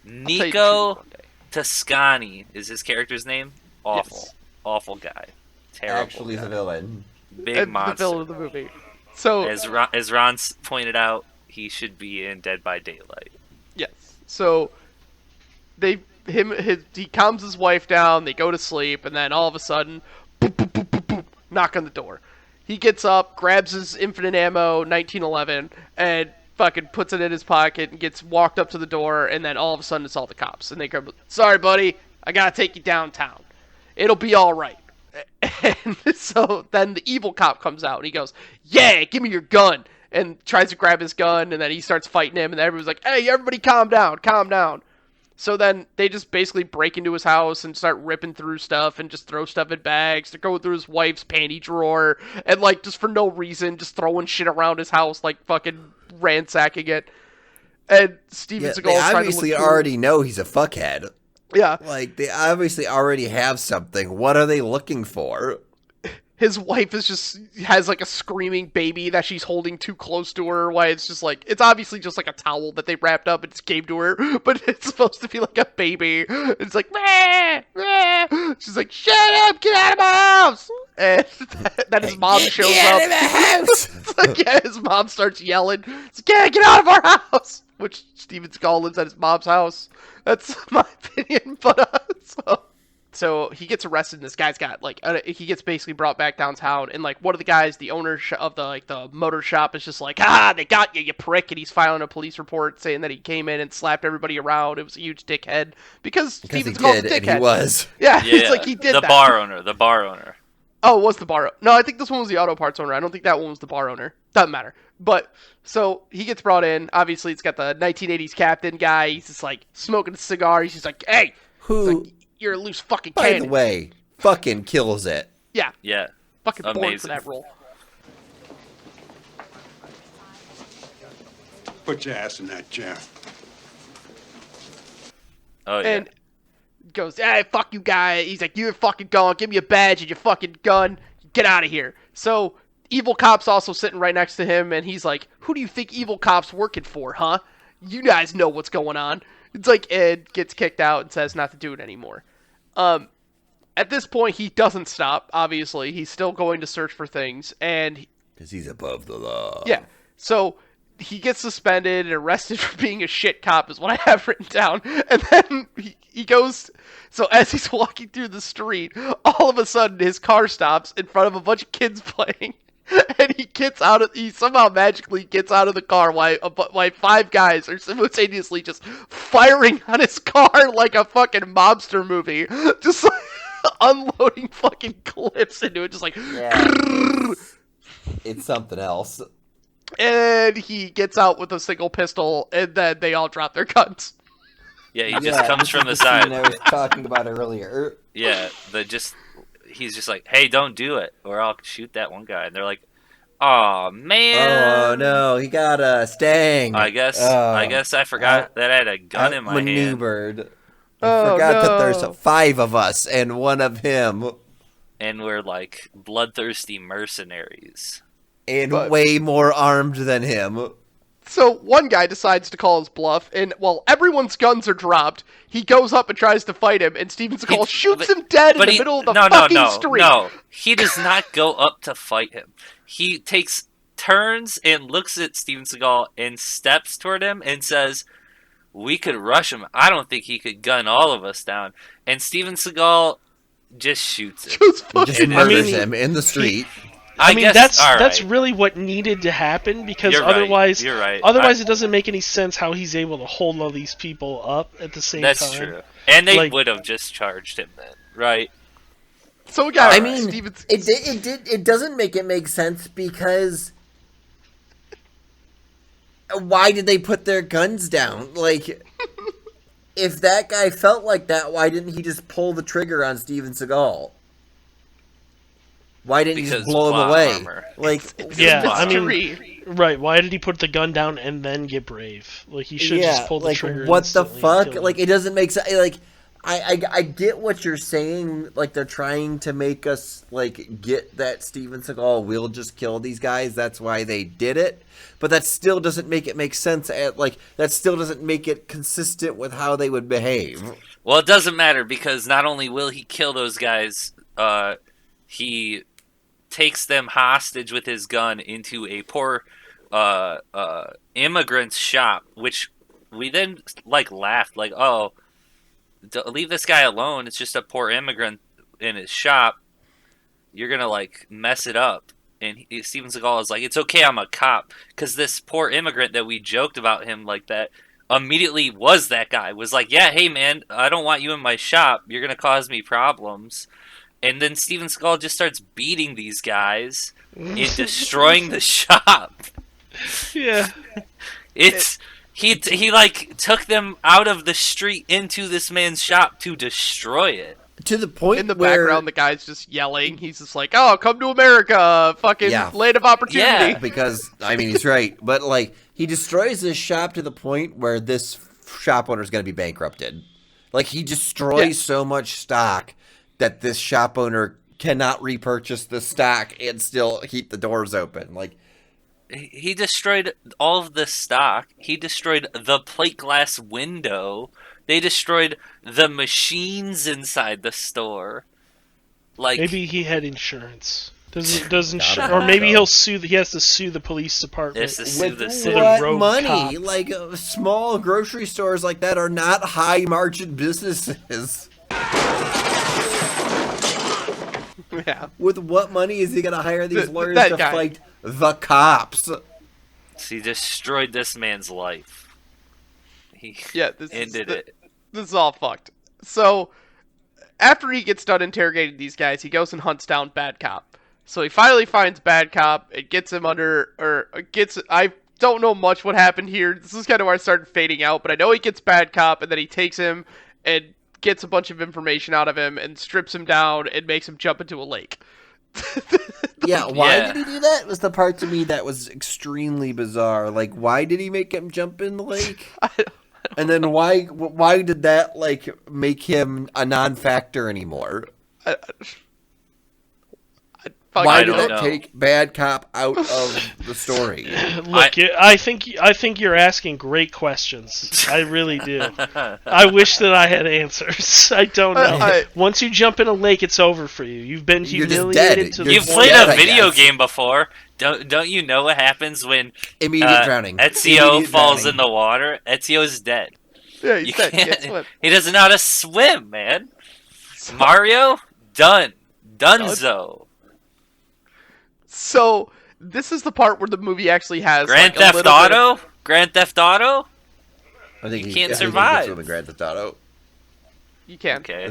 Nico one day. Toscani is his character's name. Awful, Yes. awful guy. Terrible. Actually, guy. the villain. Big And the monster. villain of the movie. So As Ron pointed out, he should be in Dead by Daylight. yes. So he calms his wife down. They go to sleep, and then all of a sudden, boop, boop, boop, boop, boop, knock on the door. He gets up, grabs his infinite ammo 1911, and fucking puts it in his pocket and gets walked up to the door. And then all of a sudden, it's all the cops, and they come. "Sorry, buddy, I gotta take you downtown. It'll be all right." And so then the evil cop comes out and he goes, "Yeah, give me your gun," and tries to grab his gun, and then he starts fighting him, and everyone's like, "Hey, everybody, calm down, calm down." So then they just basically break into his house and start ripping through stuff and just throw stuff in bags. They're going through his wife's panty drawer and like just for no reason, just throwing shit around his house, like fucking ransacking it. And Steven Yeah, Seagal's they trying to obviously look cool. already know he's a fuckhead. Yeah, Like, they obviously already have something. What are they looking for? his wife is just has like a screaming baby that she's holding too close to her. Why it's just like it's obviously just like a towel that they wrapped up and just gave to her, but it's supposed to be like a baby. It's like, "Meh, meh." She's like, "Shut up, get out of my house!" And then his mom shows Get up. out of the house! It's like, yeah, his mom starts yelling, it's like, "Yeah, get out of our house!" Which Steven Seagal lives at his mom's house. That's my opinion, but so he gets arrested, and this guy's got like he gets basically brought back downtown, and like one of the guys, the owner of the motor shop, is just like, "Ah, they got you, you prick!" And he's filing a police report saying that he came in and slapped everybody around. It was a huge dickhead because Because he Steven Seagal's a did, and dickhead. he was. Yeah, Yeah, it's like he did the that. The bar owner. Oh, it was the bar? No, I think this one was the auto parts owner. I don't think that one was the bar owner. Doesn't matter. But so he gets brought in. Obviously, it's got the 1980s captain guy. He's just like smoking a cigar. He's just like, "Hey, Who, like, you're a loose fucking by cannon." the way, fucking kills it. Yeah, Yeah. fucking born for Amazing. that role. Put your ass in that chair. Oh yeah. And goes, "Hey, fuck you, guy." He's like, "You're fucking gone. Give me a badge and your fucking gun. Get out of here." So evil cop's also sitting right next to him, and he's like, "Who do you think evil cop's working for, huh? You guys know what's going on." It's like Ed gets kicked out and says not to do it anymore. At this point, he doesn't stop. Obviously, he's still going to search for things, and Because he's above the law. yeah, so he gets suspended and arrested for being a shit cop is what I have written down. And then he goes, so as he's walking through the street, all of a sudden his car stops in front of a bunch of kids playing. And he somehow magically gets out of the car while five guys are simultaneously just firing on his car like a fucking mobster movie. Just like unloading fucking clips into it, just like... Yeah. It's something else. And he gets out with a single pistol, and then they all drop their guns. Yeah, he just comes this from the is scene side. I was talking about earlier. Yeah, he's just like, "Hey, don't do it, or I'll shoot that one guy." And they're like, "Oh man." Oh no, he got a stang. I guess I forgot that I had a gun in my hand. Maneuvered. Oh, Forgot that no. there's 5 of us and one of him, And we're like bloodthirsty mercenaries. and But- way more armed than him. So one guy decides to call his bluff, and while everyone's guns are dropped, he goes up and tries to fight him, and Steven Seagal shoots him dead in the middle of the fucking street. No, he does not go up to fight him. He turns and looks at Steven Seagal and steps toward him and says, "We could rush him. I don't think he could gun all of us down." And Steven Seagal just shoots him. Just Just fucking murders mean, him in the street. I mean, guess, all that's right. really what needed to happen because You're right. otherwise, You're right. Otherwise, it doesn't make any sense how he's able to hold all these people up at the same time. That's true. And they Like- would have just charged him then, right? So yeah, I mean, Steven... it doesn't make it make sense because why did they put their guns down? Like, if that guy felt like that, why didn't he just pull the trigger on Steven Seagal? Why didn't he Because just blow him plot away? armor. Like, Yeah, I mean, mystery. right? Why did he put the gun down and then get brave? Like he should just pull the like trigger. what the instantly and fuck? kill him. Like, it doesn't make sense. Like, I get what you're saying. Like, they're trying to make us like get that Steven Seagal will just kill these guys. That's why they did it. But that still doesn't make it make sense. Like, that still doesn't make it consistent with how they would behave. Well, it doesn't matter because not only will he kill those guys, he takes them hostage with his gun into a poor immigrant's shop, which we then like laughed like, "Oh, leave this guy alone. It's just a poor immigrant in his shop. You're gonna like mess it up." And Steven Seagal is like, "It's okay, I'm a cop," because this poor immigrant that we joked about him like that immediately was that guy. Was like, "Yeah, hey man, I don't want you in my shop. You're gonna cause me problems." and then Steven Skull just starts beating these guys and destroying the shop. Yeah. He like took them out of the street into this man's shop to destroy it. To the point In the where, background, the guy's just yelling. He's just like, "Oh, come to America, fucking Yeah. land of opportunity." Yeah. because I mean he's right, but like he destroys this shop to the point where this shop owner is going to be bankrupted. Like he destroys so much stock that this shop owner cannot repurchase the stock and still keep the doors open. Like He destroyed all of the stock. He destroyed the plate glass window. They destroyed the machines inside the store. Like Maybe he had insurance. Doesn't Gotta or have maybe so. he has to sue the police department. There's to sue with the For city. the what rogue money? cops. Like small grocery stores like that are not high margin businesses. Yeah. With what money is he going to hire these lawyers that to guy. fight the cops? He destroyed this man's life. He Yeah, ended it. This is all fucked. So, after he gets done interrogating these guys, he goes and hunts down Bad Cop. So he finally finds Bad Cop. It gets him I don't know much what happened here. This is kind of where I started fading out, but I know he gets Bad Cop, and then he takes him and gets a bunch of information out of him and strips him down and makes him jump into a lake. Yeah, why Yeah. did he do that? Was the part to me that was extremely bizarre. Like, why did he make him jump in the lake? And then why did that like make him a non-factor anymore? Why did don't that know. take Bad Cop out of the story? Look, I think you're asking great questions. I really do. I wish that I had answers. I don't know. Once you jump in a lake, it's over for you. You've been You're just humiliated dead. to You're the You've just point. played dead, a I video guess. game before. Don't you know what happens when Immediate drowning. Ezio Immediate falls drowning. in the water? Ezio's dead. Yeah, You he's dead. He can't can't. swim. He doesn't know how to swim, man. Mario, Dunzo. So, this is the part where the movie actually has Grand like, a Theft little bit of- Auto. Grand Theft Auto. I think You he can't I think he survive. gets with a Grand Theft Auto. You can. Okay.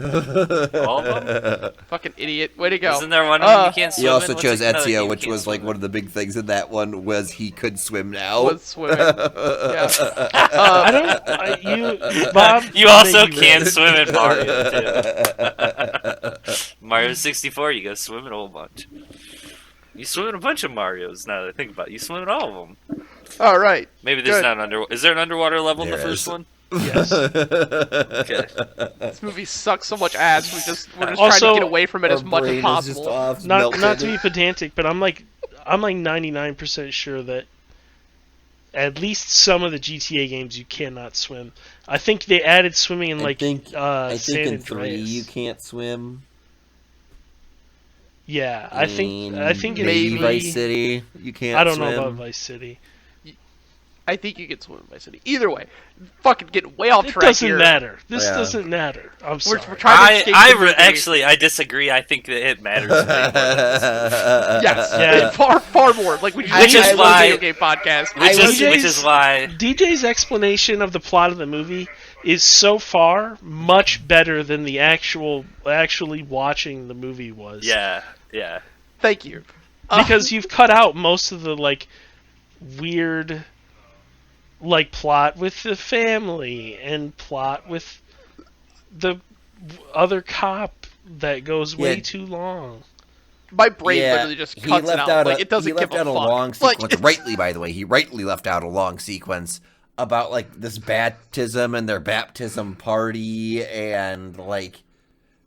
All of them. Fucking idiot. Way to go. Isn't there one of them you can't swim He also in? What's chose another game Ezio, you which can't was like swim one of the big things in that one was he could swim now. Was swimming. Yeah. I don't. You, Bob. You also maybe can really. swim in Mario too. Mario 64, you go swimming a whole bunch. You swim in a bunch of Marios. Now that I think about it, you swim in all of them. All right. Maybe there's Good. not an under. Is there an underwater level in the There first is. one? Yes. Okay. This movie sucks so much ass. We're just trying Also, to get away from it as Our much brain as is possible. just off, Not to melted. be pedantic, but I'm like 99% sure that at least some of the GTA games you cannot swim. I think they added swimming in like I think San in 3 Andreas. you can't swim. Yeah, I think in maybe 3, Vice City you can't. I don't swim. know about Vice City. I think you can swim in my city. Either way, fucking get way off It track doesn't here. matter. This Yeah. doesn't matter. I'm sorry. We're trying to escape the movie. Actually, I disagree. I think that it matters. way more than this movie. Yes, Yeah. far more. Like we Which should is do a why- video game podcast. Which is why. DJ's explanation of the plot of the movie is so far much better than the actually watching the movie was. Yeah. Thank you. Because you've cut out most of the like weird like plot with the family and plot with the other cop that goes way Yeah. too long. My brain literally just cuts it out. Like it doesn't he left give a out a fuck. long Like, sequence. it's- Rightly, by the way, he rightly left out a long sequence about like this baptism and their baptism party and like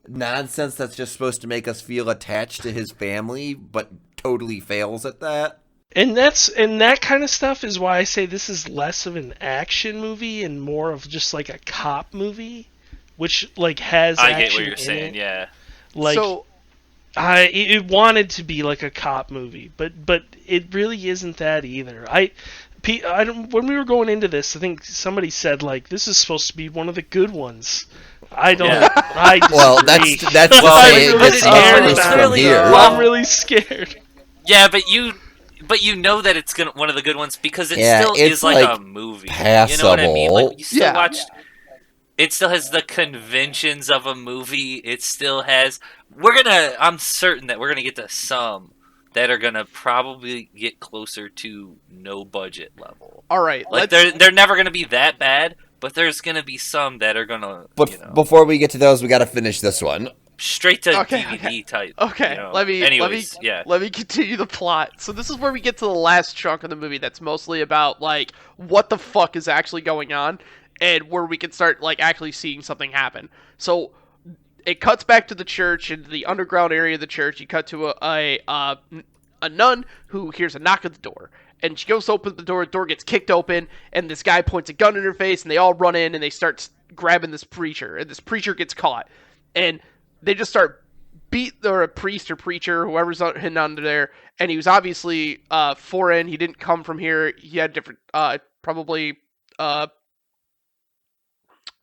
nonsense that's just supposed to make us feel attached to his family, but totally fails at that. And that kind of stuff is why I say this is less of an action movie and more of just like a cop movie, which like has I action get what you're in saying. it. Yeah. Like so it wanted to be like a cop movie, but it really isn't that either. I don't, when we were going into this, I think somebody said like this is supposed to be one of the good ones. I don't. Yeah. I disagree. Well, that's Well, to say I'm it really gets scared worse about from it. here. I'm really scared. Yeah, but you know that it's gonna one of the good ones because it Yeah, still it's is like like a movie. You know what I mean? passable. Like you still Yeah. watch. It still has the conventions of a movie. It still has. I'm certain that we're gonna get to some that are gonna probably get closer to no budget level. All right, Like they're never gonna be that bad, but there's gonna be some that are gonna. But before we get to those, we got to finish this one. Straight to DVD type. Okay, let me continue the plot. So this is where we get to the last chunk of the movie that's mostly about like what the fuck is actually going on, and where we can start like actually seeing something happen. So it cuts back to the church, into the underground area of the church. You cut to a nun who hears a knock at the door. And she goes to open the door gets kicked open, and this guy points a gun in her face, and they all run in, and they start grabbing this preacher, and this preacher gets caught. And they just start or a priest or preacher, whoever's hidden under there, and he was obviously foreign. He didn't come from here. He had different, probably,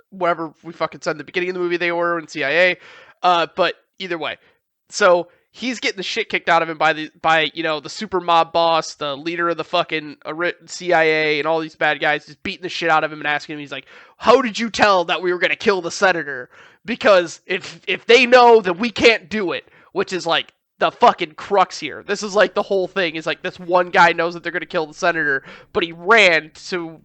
whatever we fucking said in the beginning of the movie they were in CIA. But either way, so he's getting the shit kicked out of him by the super mob boss, the leader of the fucking CIA, and all these bad guys, just beating the shit out of him and asking him. He's like, "How did you tell that we were gonna kill the senator? Because if they know, then we can't do it." Which is like the fucking crux here. This is like the whole thing. Is like this one guy knows that they're gonna kill the senator, but he ran to.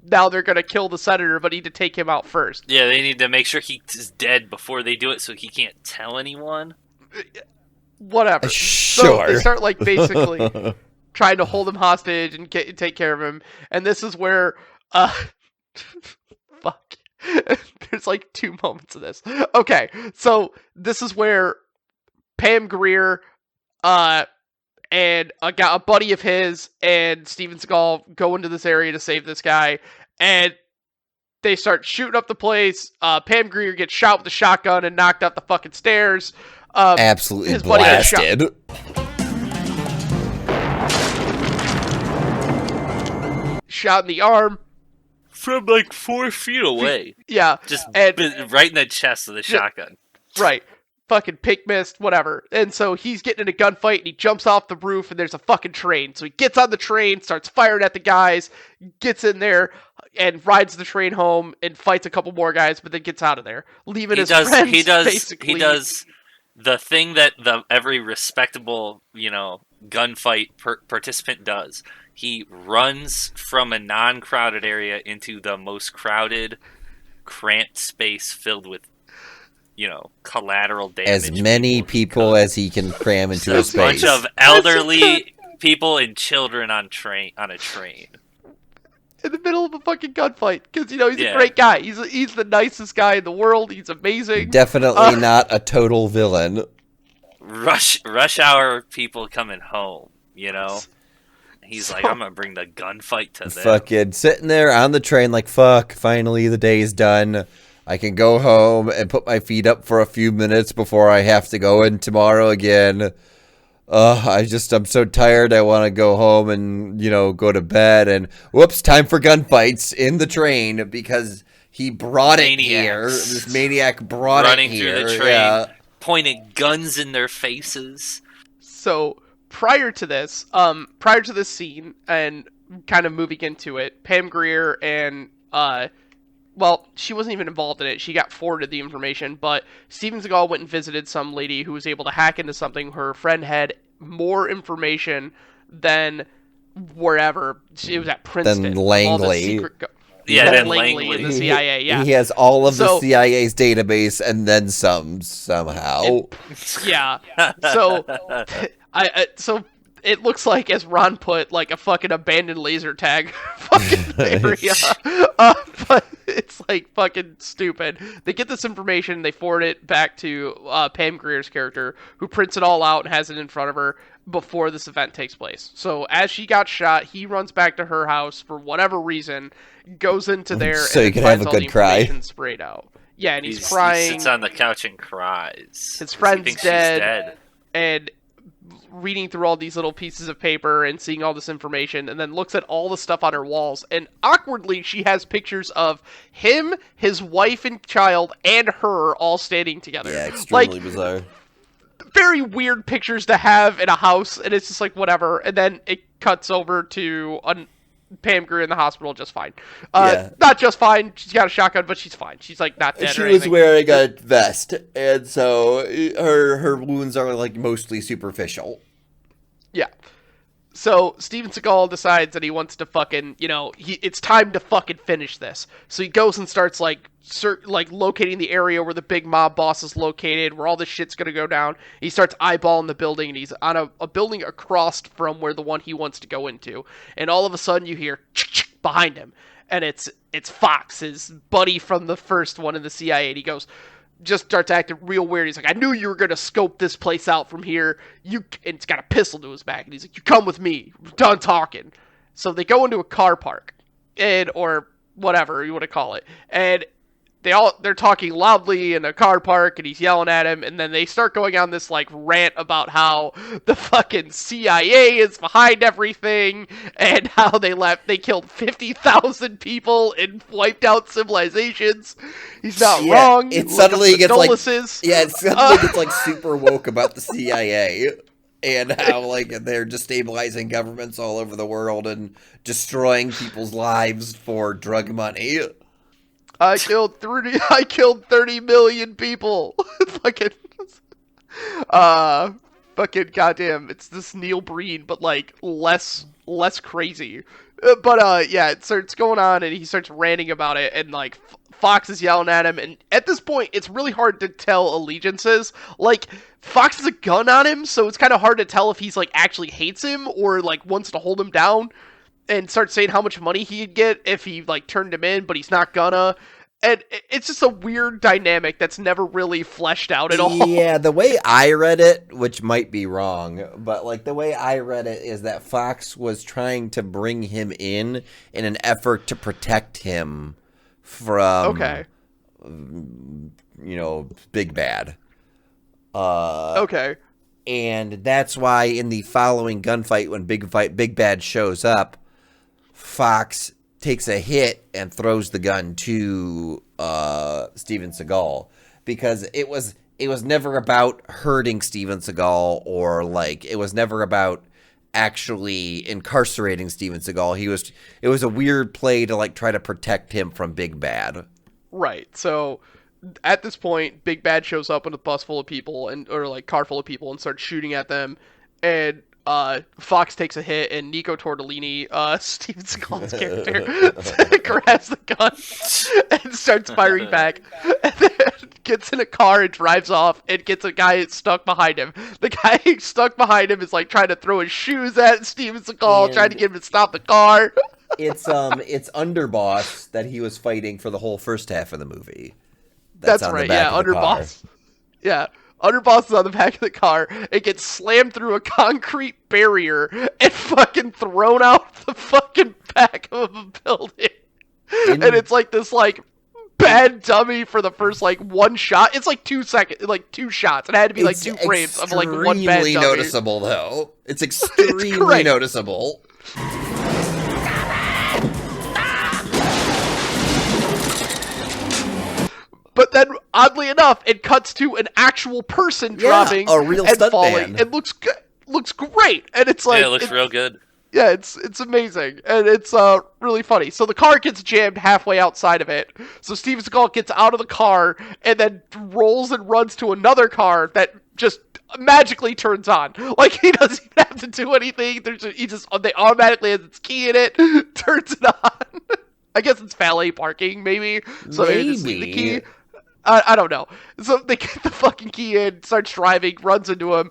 Now they're gonna kill the senator, but need to take him out first. Yeah, they need to make sure he's dead before they do it, so he can't tell anyone. Whatever. Sure. So they start like basically trying to hold him hostage and take care of him, and this is where fuck. There's like 2 moments of this. Okay, so this is where Pam Grier and a buddy of his and Steven Seagal go into this area to save this guy, and they start shooting up the place. Pam Grier gets shot with a shotgun and knocked up the fucking stairs. Absolutely blasted. Shot in the arm. From like 4 feet away. Yeah. Just right in the chest with a shotgun. Right. Fucking pick missed, whatever. And so he's getting in a gunfight and he jumps off the roof and there's a fucking train. So he gets on the train, starts firing at the guys, gets in there and rides the train home and fights a couple more guys, but then gets out of there. Leaving his friends basically. He does the thing that every respectable, gunfight participant does. He runs from a non-crowded area into the most crowded, cramped space filled with, collateral damage. As many people as he can cram into a space. A bunch of elderly people and children on a train. In the middle of a fucking gunfight, because he's a great guy. He's the nicest guy in the world. He's amazing. Definitely not a total villain. Rush hour people coming home. He's like, I'm gonna bring the gunfight to them. Fucking sitting there on the train, like, fuck. Finally, the day's done. I can go home and put my feet up for a few minutes before I have to go in tomorrow again. I'm so tired. I want to go home and, go to bed. And whoops, time for gunfights in the train because he brought it here. This maniac brought it here. Running through the train, pointing guns in their faces. So prior to this scene and kind of moving into it, Pam Grier and she wasn't even involved in it. She got forwarded the information, but Steven Seagal went and visited some lady who was able to hack into something. Her friend had more information than wherever. It was at Princeton. Than Langley. Than Langley in the CIA, yeah. He has all of the CIA's database and then some, somehow. So it looks like, as Ron put, like a fucking abandoned laser tag fucking area. But it's like fucking stupid. They get this information, they forward it back to Pam Grier's character, who prints it all out and has it in front of her before this event takes place. So as she got shot, he runs back to her house for whatever reason, goes into there, so and you can finds have a all good the cry. information sprayed out. Yeah, and he's crying. He sits on the couch and cries. His friend's She's dead. And reading through all these little pieces of paper and seeing all this information, and then looks at all the stuff on her walls, and awkwardly she has pictures of him, his wife and child, and her all standing together. Yeah, extremely bizarre. Very weird pictures to have in a house, and it's just like whatever. And then it cuts over to Pam Grier in the hospital just fine. Yeah. Not just fine. She's got a shotgun, but she's fine. She's like not dead She or was anything. wearing a vest, and so her wounds are like mostly superficial. Yeah. So Steven Seagal decides that he wants to fucking, it's time to fucking finish this. So he goes and starts like locating the area where the big mob boss is located, where all this shit's gonna go down. He starts eyeballing the building, and he's on a building across from where the one he wants to go into. And all of a sudden you hear behind him, and it's Fox, his buddy from the first one in the CIA. And he just starts acting real weird. He's like, I knew you were going to scope this place out from here. And it's got a pistol to his back. And he's like, you come with me. We're done talking. So they go into a car park, or whatever you want to call it. And they're talking loudly in a car park, and he's yelling at him. And then they start going on this like rant about how the fucking CIA is behind everything, and how they killed 50,000 people and wiped out civilizations. He's not wrong. It suddenly gets like Duluses. Super woke about the CIA and how like they're destabilizing governments all over the world and destroying people's lives for drug money. I killed 30 million people. Fucking goddamn, it's this Neil Breen, but like less crazy. Yeah, it starts going on, and he starts ranting about it, and like Fox is yelling at him, and at this point, it's really hard to tell allegiances. Like, Fox has a gun on him, so it's kind of hard to tell if he's like actually hates him or like wants to hold him down, and start saying how much money he'd get if he like turned him in, but he's not gonna. And it's just a weird dynamic that's never really fleshed out at all. Yeah, the way I read it, which might be wrong, but like the way I read it is that Fox was trying to bring him in an effort to protect him from, Big Bad. Okay. And that's why in the following gunfight, when Big Bad shows up, Fox takes a hit and throws the gun to Steven Seagal, because it was never about hurting Steven Seagal, or like it was never about actually incarcerating Steven Seagal. It was a weird play to like try to protect him from Big Bad. Right. So at this point, Big Bad shows up in a bus full of people or like car full of people and starts shooting at them, and Fox takes a hit, and Nico Tortellini, Steven Seagal's character, grabs the gun and starts firing back, and then gets in a car and drives off, and gets a guy stuck behind him. The guy stuck behind him is like trying to throw his shoes at Steven Seagal, trying to get him to stop the car. It's Underboss that he was fighting for the whole first half of the movie. That's right, yeah, Underboss. Yeah. Underboss is on the back of the car. It gets slammed through a concrete barrier and fucking thrown out the fucking back of a building. And it's like this like bad dummy for the first like one shot. It's like 2 seconds, like 2 shots. It had to be like 2 frames of like one bad dummy. Extremely noticeable though. It's extremely noticeable. But then, oddly enough, it cuts to an actual person dropping a real and stunt falling. man. It looks good. Looks great, and it's like it looks real good. Yeah, it's amazing, and it's really funny. So the car gets jammed halfway outside of it. So Steven Seagal gets out of the car and then rolls and runs to another car that just magically turns on. Like, he doesn't even have to do anything. They automatically has its key in it, turns it on. I guess it's valet parking, maybe. So they just leave the key. I don't know. So they get the fucking key in, starts driving, runs into him,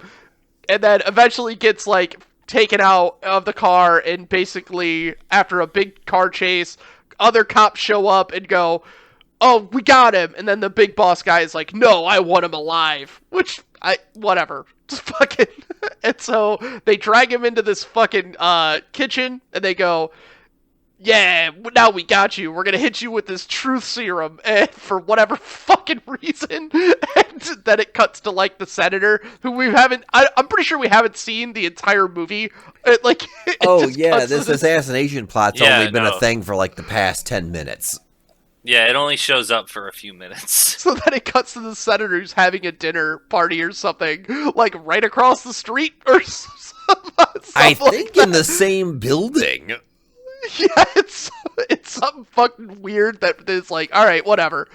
and then eventually gets, like, taken out of the car, and basically, after a big car chase, other cops show up and go, oh, we got him, and then the big boss guy is like, no, I want him alive, whatever, just fucking, and so they drag him into this fucking, kitchen, and they go, yeah, now we got you. We're gonna hit you with this truth serum, and for whatever fucking reason, and then it cuts to like the senator, who I'm pretty sure we haven't seen the entire movie. This assassination plot's only been a thing for like the past 10 minutes. Yeah, it only shows up for a few minutes. So then it cuts to the senator who's having a dinner party or something, like right across the street or something. I think in the same building. Yeah, it's something fucking weird that is like, all right, whatever.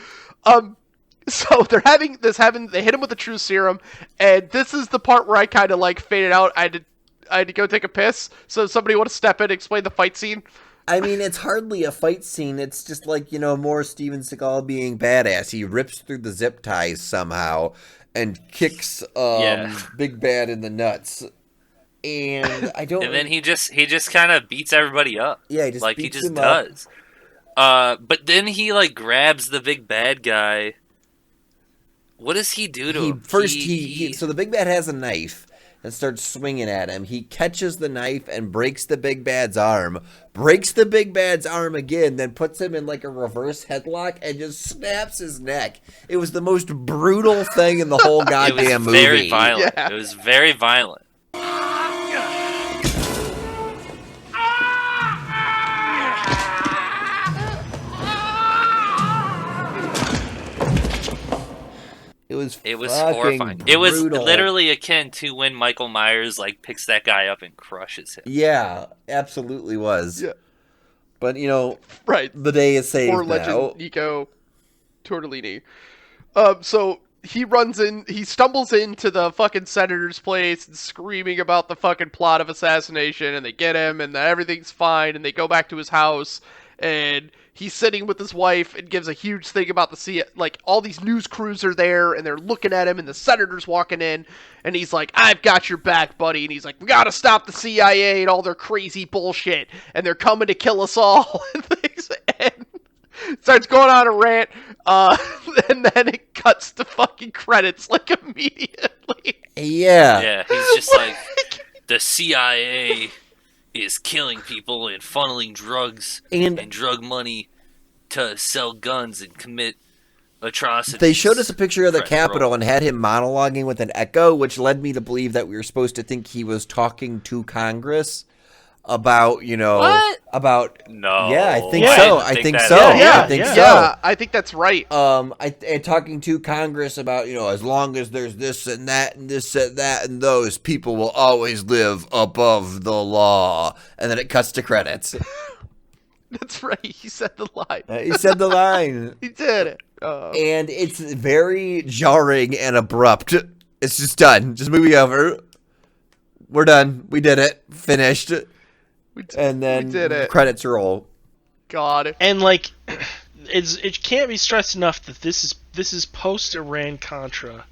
So they hit him with the true serum, and this is the part where I kind of like faded out. I had to go take a piss. So somebody want to step in and explain the fight scene? I mean, it's hardly a fight scene. It's just like, more Steven Seagal being badass. He rips through the zip ties somehow and kicks Big Bad in the nuts. And I don't. And then he just kind of beats everybody up. Yeah, he just like beats he just him up. does. But then he like grabs the big bad guy. What does he do to him? So the Big Bad has a knife and starts swinging at him. He catches the knife and breaks the Big Bad's arm. Breaks the Big Bad's arm again, then puts him in like a reverse headlock and just snaps his neck. It was the most brutal thing in the whole goddamn movie. Very violent. Yeah. It was very violent. It was horrifying. It was brutal. literally akin to when Michael Myers like picks that guy up and crushes him. Yeah, absolutely was. Yeah. But Right. the day is saved Or now. Legend Nico Tortellini. So he stumbles into the fucking senator's place and screaming about the fucking plot of assassination, and they get him, and everything's fine, and they go back to his house, and he's sitting with his wife and gives a huge thing about all these news crews are there, and they're looking at him, and the senator's walking in, and he's like, I've got your back, buddy, and he's like, we gotta stop the CIA and all their crazy bullshit, and they're coming to kill us all, and things, and starts going on a rant, and then it cuts to fucking credits, like, immediately. Yeah. Yeah, he's just like, the CIA is killing people and funneling drugs and drug money to sell guns and commit atrocities. They showed us a picture of the Fred Capitol Roll. and had him monologuing with an echo, which led me to believe that we were supposed to think he was talking to Congress about, What? about... No. Yeah, I think Yeah. so. I I think think that- so. Yeah, I think yeah. so. Yeah, I think that's right. And talking to Congress about, as long as there's this and that and this and that and those, people will always live above the law. And then it cuts to credits. That's right, he said the line. He said the line. He did it. And it's very jarring and abrupt. It's just done. Just movie over. We're done. We did it. Finished. And then we did it. Credits roll. God. And like, it can't be stressed enough that this is post Iran Contra.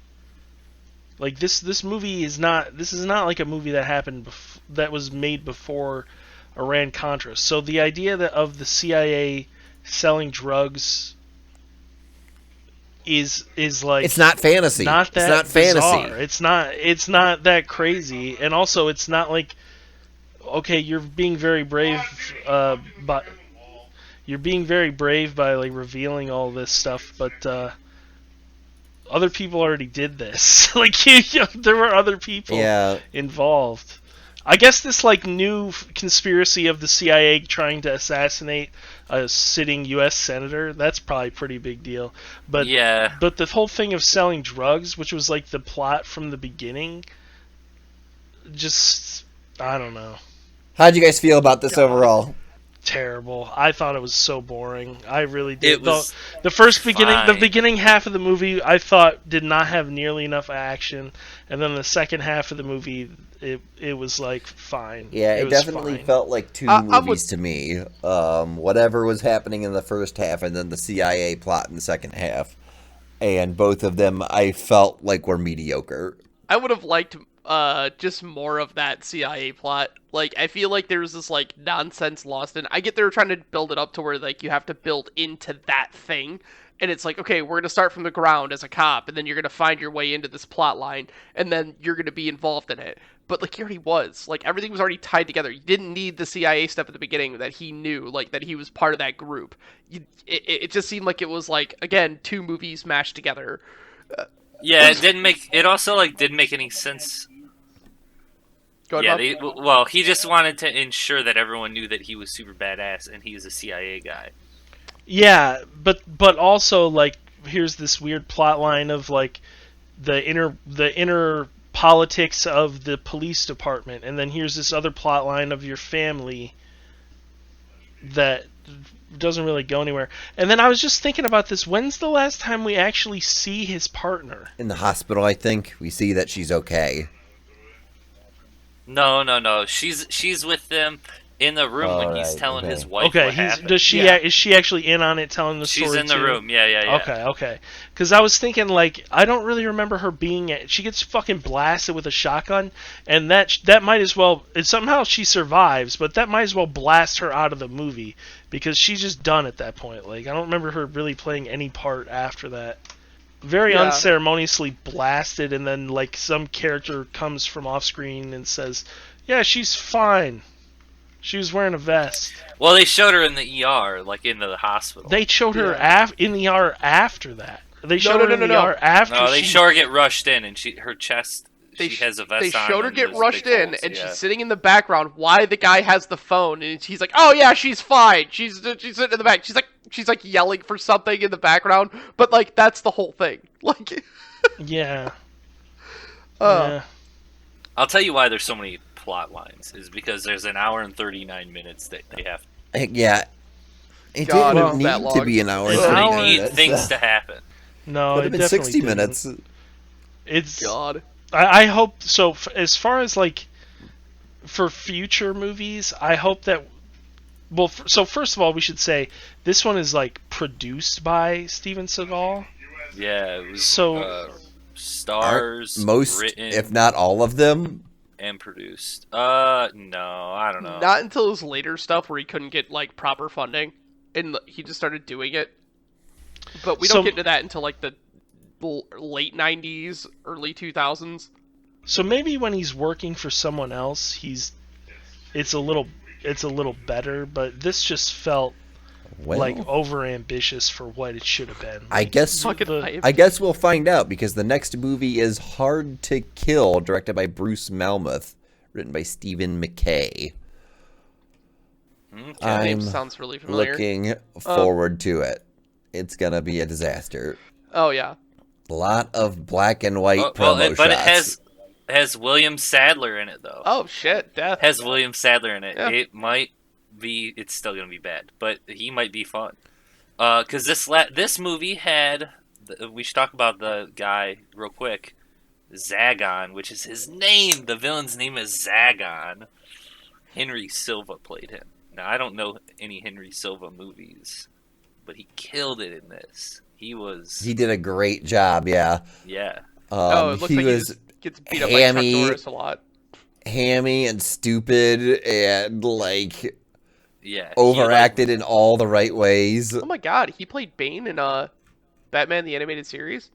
Like this movie is not. This is not like a movie that happened that was made before Iran Contra. So the idea of the CIA selling drugs is like, It's not fantasy. not that it's not fantasy. bizarre. It's not that crazy, and also it's not like, okay, you're being very brave, but you're being very brave by like revealing all this stuff, but other people already did this. Like there were other people Yeah. involved. I guess this like new conspiracy of the CIA trying to assassinate a sitting U.S. senator, that's probably a pretty big deal. But Yeah. but the whole thing of selling drugs, which was like the plot from the beginning, just, I don't know. How'd you guys feel about this overall? Terrible. I thought it was so boring. I really did. It was the first the fine. beginning half of the movie I thought did not have nearly enough action, and then the second half of the movie it was like fine. Yeah, it was definitely fine. felt like two I'm movies with- to me. Whatever was happening in the first half and then the CIA plot in the second half. And both of them I felt like were mediocre. I would have liked just more of that CIA plot. Like, I feel like there was this like nonsense lost in. I get they were trying to build it up to where like you have to build into that thing, and it's like, okay, we're gonna start from the ground as a cop, and then you're gonna find your way into this plot line, and then you're gonna be involved in it. But like, he already was. Like, everything was already tied together. You didn't need the CIA stuff at the beginning that he knew, like that he was part of that group. It just seemed like it was like, again, two movies mashed together. Yeah, it didn't make. It also like didn't make any sense. Go Yeah, ahead, Bob. well, he just wanted to ensure that everyone knew that he was super badass and he was a CIA guy. Yeah, but also like here's this weird plot line of like the inner politics of the police department, and then here's this other plot line of your family. that doesn't really go anywhere. And then I was just thinking about this. When's the last time we actually see his partner? In the hospital, I think we see that she's okay. No. She's with them in the room when he's Alright, telling okay. his wife Okay, what happened. is she actually in on it, telling the She's story? in the too? room. Yeah. Okay. Because I was thinking, like, I don't really remember her being. She gets fucking blasted with a shotgun, and that might as well. Somehow she survives, but that might as well blast her out of the movie because she's just done at that point. Like, I don't remember her really playing any part after that. Very Yeah. unceremoniously blasted, and then like some character comes from off screen and says, "Yeah, she's fine. She was wearing a vest." Well, they showed her in the ER, like in the hospital. They showed her in the ER after that. They showed her in the no. ER after. No, they she... show her get rushed in, and her chest. They She has a vest They on. showed her and get there's rushed big in, holes, and yeah. she's sitting in the background. Why the guy has the phone, and he's like, "Oh yeah, she's fine. She's sitting in the back." She's like yelling for something in the background, but like that's the whole thing. Like, Yeah. uh, I'll tell you why there's so many plot lines is because there's an hour and 39 minutes that they have. Yeah. It God, didn't it was that need to long. be an hour and An 30 hour- They need minutes. things to happen. No, Would it have been definitely 60 didn't. minutes. It's. God. I hope so. As far as like for future movies, I hope that. Well, so first of all, we should say this one is like produced by Steven Seagal. Yeah, it was So- stars, Most, written, if not all of them, and produced. No, I don't know. Not until his later stuff where he couldn't get like proper funding, and he just started doing it. But we So- don't get into that until like the late '90s, early 2000s. So maybe when he's working for someone else, it's a little better. But this just felt well, like over ambitious for what it should have been. I guess Fucking the- hype. I guess we'll find out because the next movie is Hard to Kill, directed by Bruce Malmuth, written by Stephen McKay. Okay. That name I'm sounds really familiar. looking forward to it. It's gonna be a disaster. Oh yeah. A lot of black and white Well, promo but shots. it has William Sadler in it though. Oh shit, death. Has William Sadler in it. Yeah. It might be. It's still gonna be bad, but he might be fun. Because this movie had. We should talk about the guy real quick. Zagon, which is his name. The villain's name is Zagon. Henry Silva played him. Now I don't know any Henry Silva movies, but he killed it in this. He did a great job. Yeah. Yeah. Oh, it looks he like was he just gets beat up by Chuck hammy. Norris a lot. hammy and stupid and like Yeah. overacted in all the right ways. Oh my god, he played Bane in Batman the Animated Series?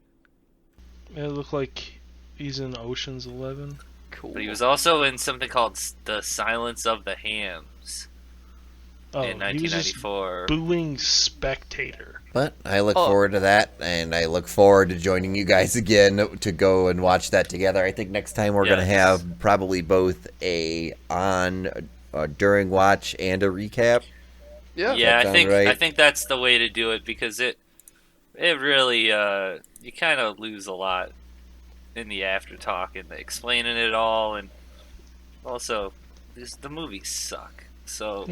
It looked like he's in Ocean's 11. Cool. But he was also in something called The Silence of the Hams Oh, in he was just 1994. booing Spectator. But I look Oh. forward to that, and I look forward to joining you guys again to go and watch that together. I think next time we're gonna Yes. have probably both a during watch and a recap. Yeah. Yeah, That I think sound right? I think that's the way to do it because it really you kind of lose a lot in the after talk and the explaining it all, and also the movies suck. So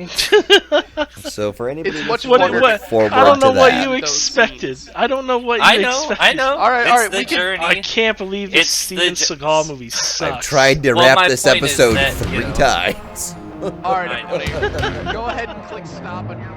So for anybody It's much listening, more- look what- forward I don't know to what that. you Those expected. scenes. I don't know what you I know, expected. I know. All right, It's all right, the we can- journey. I can't believe this It's the Steven j- Seagal movie sucks. I've tried to Well, wrap my this point is episode that, 3 you know- times. All right, I know. everybody, go ahead and click stop on your